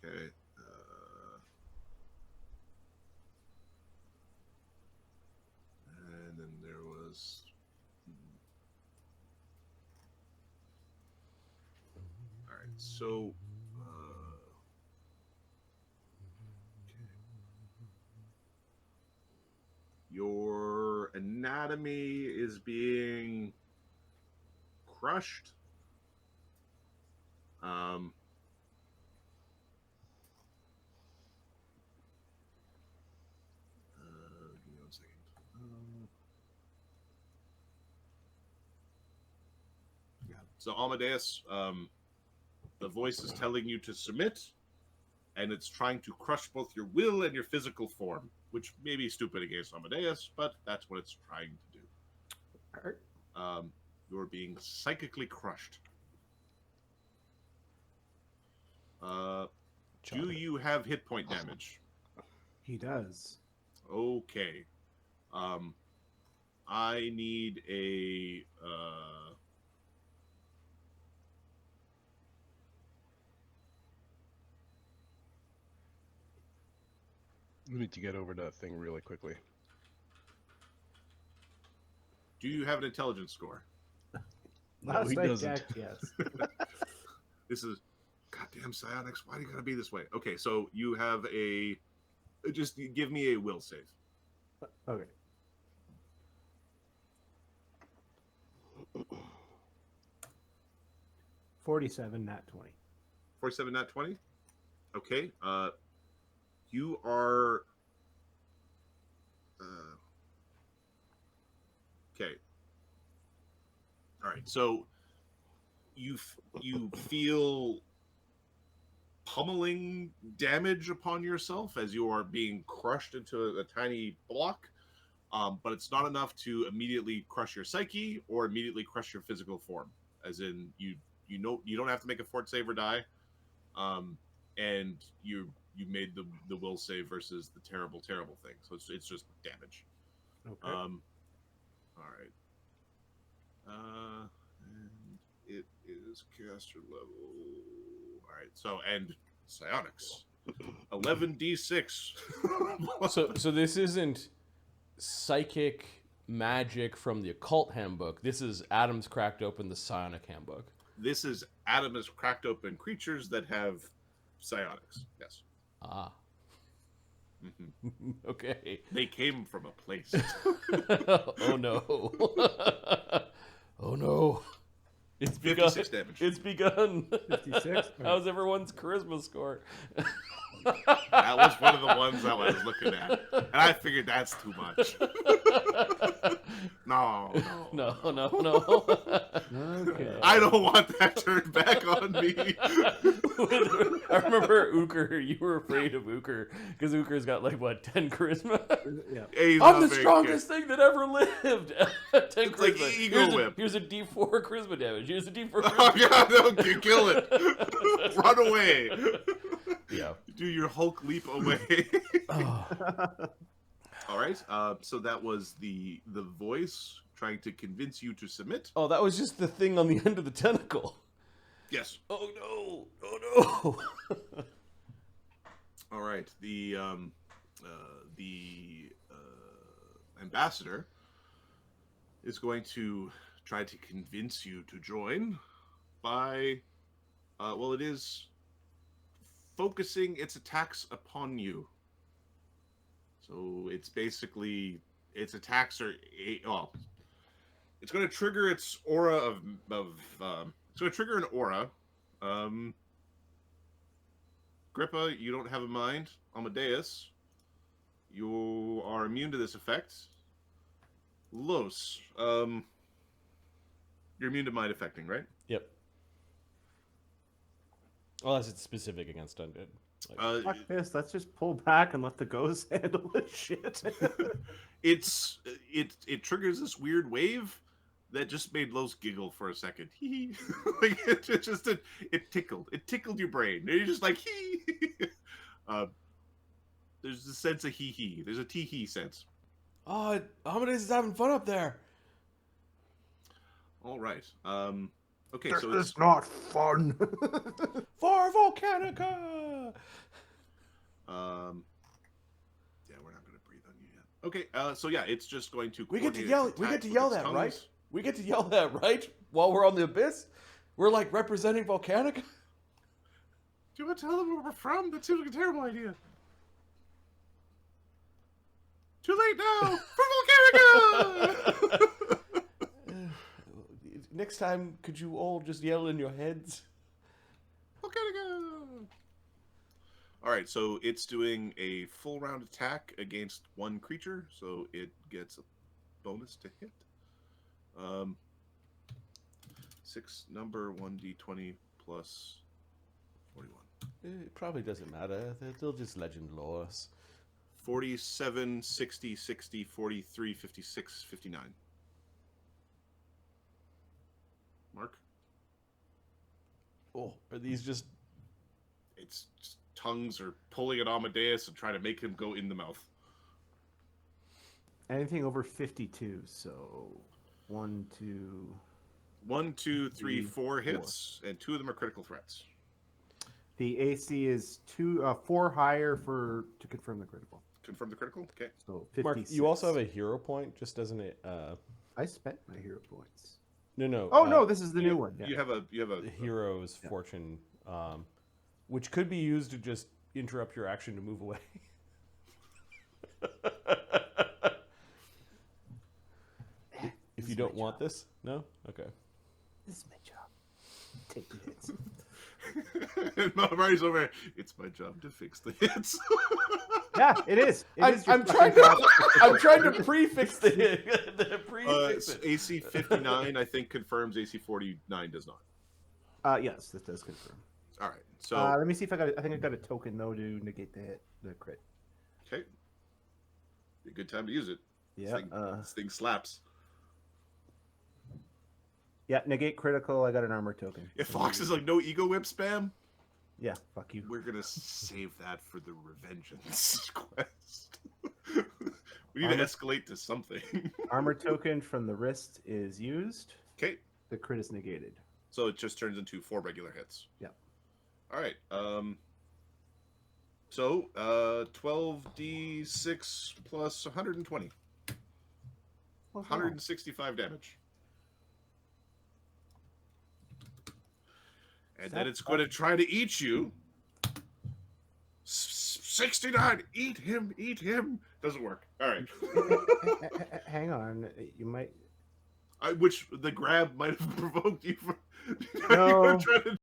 Okay. And then there was. All right. So. Your anatomy is being crushed. Give me 1 second. Yeah. So Amadeus, the voice is telling you to submit, and it's trying to crush both your will and your physical form, which may be stupid against Amadeus, but that's what it's trying to do. All right. You're being psychically crushed. Do you have hit point damage? He does. Okay. I need a... We need to get over that thing really quickly. Do you have an intelligence score? Last he I doesn't. checked, yes. This is... Goddamn psionics, why do you gotta be this way? Okay, so you have a... Just give me a will save. Okay. $47, not 20. 47, not 20? Okay, you are... okay. All right, so you feel pummeling damage upon yourself as you are being crushed into a tiny block, but it's not enough to immediately crush your psyche or immediately crush your physical form. As in, you know you don't have to make a fort save or die, and you made the will save versus the terrible thing. So it's just damage. Okay. All right. And it is caster level. All right. So and psionics, 11d6. So this isn't psychic magic from the occult handbook. This is Adam's cracked open the psionic handbook. This is Adam has cracked open creatures that have psionics. Yes. Ah. Mm-hmm. Okay. They came from a place. Oh no. Oh no. It's begun. 56 damage. It's begun. 56? How's everyone's charisma score? That was one of the ones I was looking at, and I figured that's too much. No. Okay. I don't want that turned back on me. I remember Ooker. You were afraid of Ooker because Ooker's got like what 10 charisma. Yeah. He's I'm the not very strongest thing that ever lived. 10 It's like charisma. ego whip. Here's a D4 charisma damage. Here's a D4. good. Oh god, no, you kill it. Run away. Yeah. Do your Hulk leap away. Oh. All right. So that was the voice trying to convince you to submit. Oh, that was just the thing on the end of the tentacle. Yes. Oh no! Oh no! All right. The ambassador is going to try to convince you to join by, well, it is focusing its attacks upon you. So it's basically its attacks are well, it's going to trigger its aura of it's going to trigger an aura. Grippa, you don't have a mind. Amadeus, you are immune to this effect. Los, you're immune to mind affecting, right? Yep. Unless it's specific against undead. Like, Fuck this. Let's just pull back and let the ghosts handle this shit. It triggers this weird wave that just made Los giggle for a second. Like it tickled your brain. And you're just like hee. There's a sense of hee. There's a tee sense. oh, Amadeus is having fun up there. All right. Okay, This so is not fun. For Volcanica. Yeah, we're not going to breathe on you yet. Okay, so yeah, it's just going to. We get to coordinate yell. its We get attacks to with yell its that, tongues. right? We get to yell that, right? While we're on the abyss, we're like representing Volcanica. Do you want to tell them where we're from? That seems like a terrible idea. Too late now for Volcanica. Next time, could you all just yell in your heads? Volcanica. All right, so it's doing a full round attack against one creature, so it gets a bonus to hit. 6 number 1d20 plus 41. It probably doesn't matter. They'll just legend lore us. 47, 60, 60, 43, 56, 59. Mark? Oh, are these just... Its tongues are pulling at Amadeus and trying to make him go in the mouth. Anything over 52, so 1, 2... 1, 2, 3, 4 4 hits, and 2 of them are critical threats. The AC is 4 higher to confirm the critical. Confirm the critical? Okay. So 56. Mark, you also have a hero point, just doesn't it? I spent my hero points. No. Oh no, this is the new one. Yeah. You have a The hero's fortune, which could be used to just interrupt your action to move away. If you don't want this, no? Okay. This is my job. Take the hits. And Marty's over here. It's my job to fix the hits. Yeah, it is. I'm trying to prefix the prefix it. AC 59, I think, confirms. AC 49 does not. Yes, this does confirm. All right. So Let me see if I think I got a token though to negate the crit. okay, be a good time to use it. Yeah. This thing slaps. Yeah, negate critical. I got an armor token. If Fox is like no ego whip spam, Yeah, fuck you. we're gonna save that for the revengeance quest. We need to escalate to something. Armor token from the wrist is used. Okay, The crit is negated. so it just turns into 4 regular hits. Yeah. All right. So 12d6 plus 120, 165 damage. And then it's going to try to eat you. 69. Eat him. Eat him. Doesn't work. All right. Hang on. You might. Which the grab might have provoked you. No. You were trying to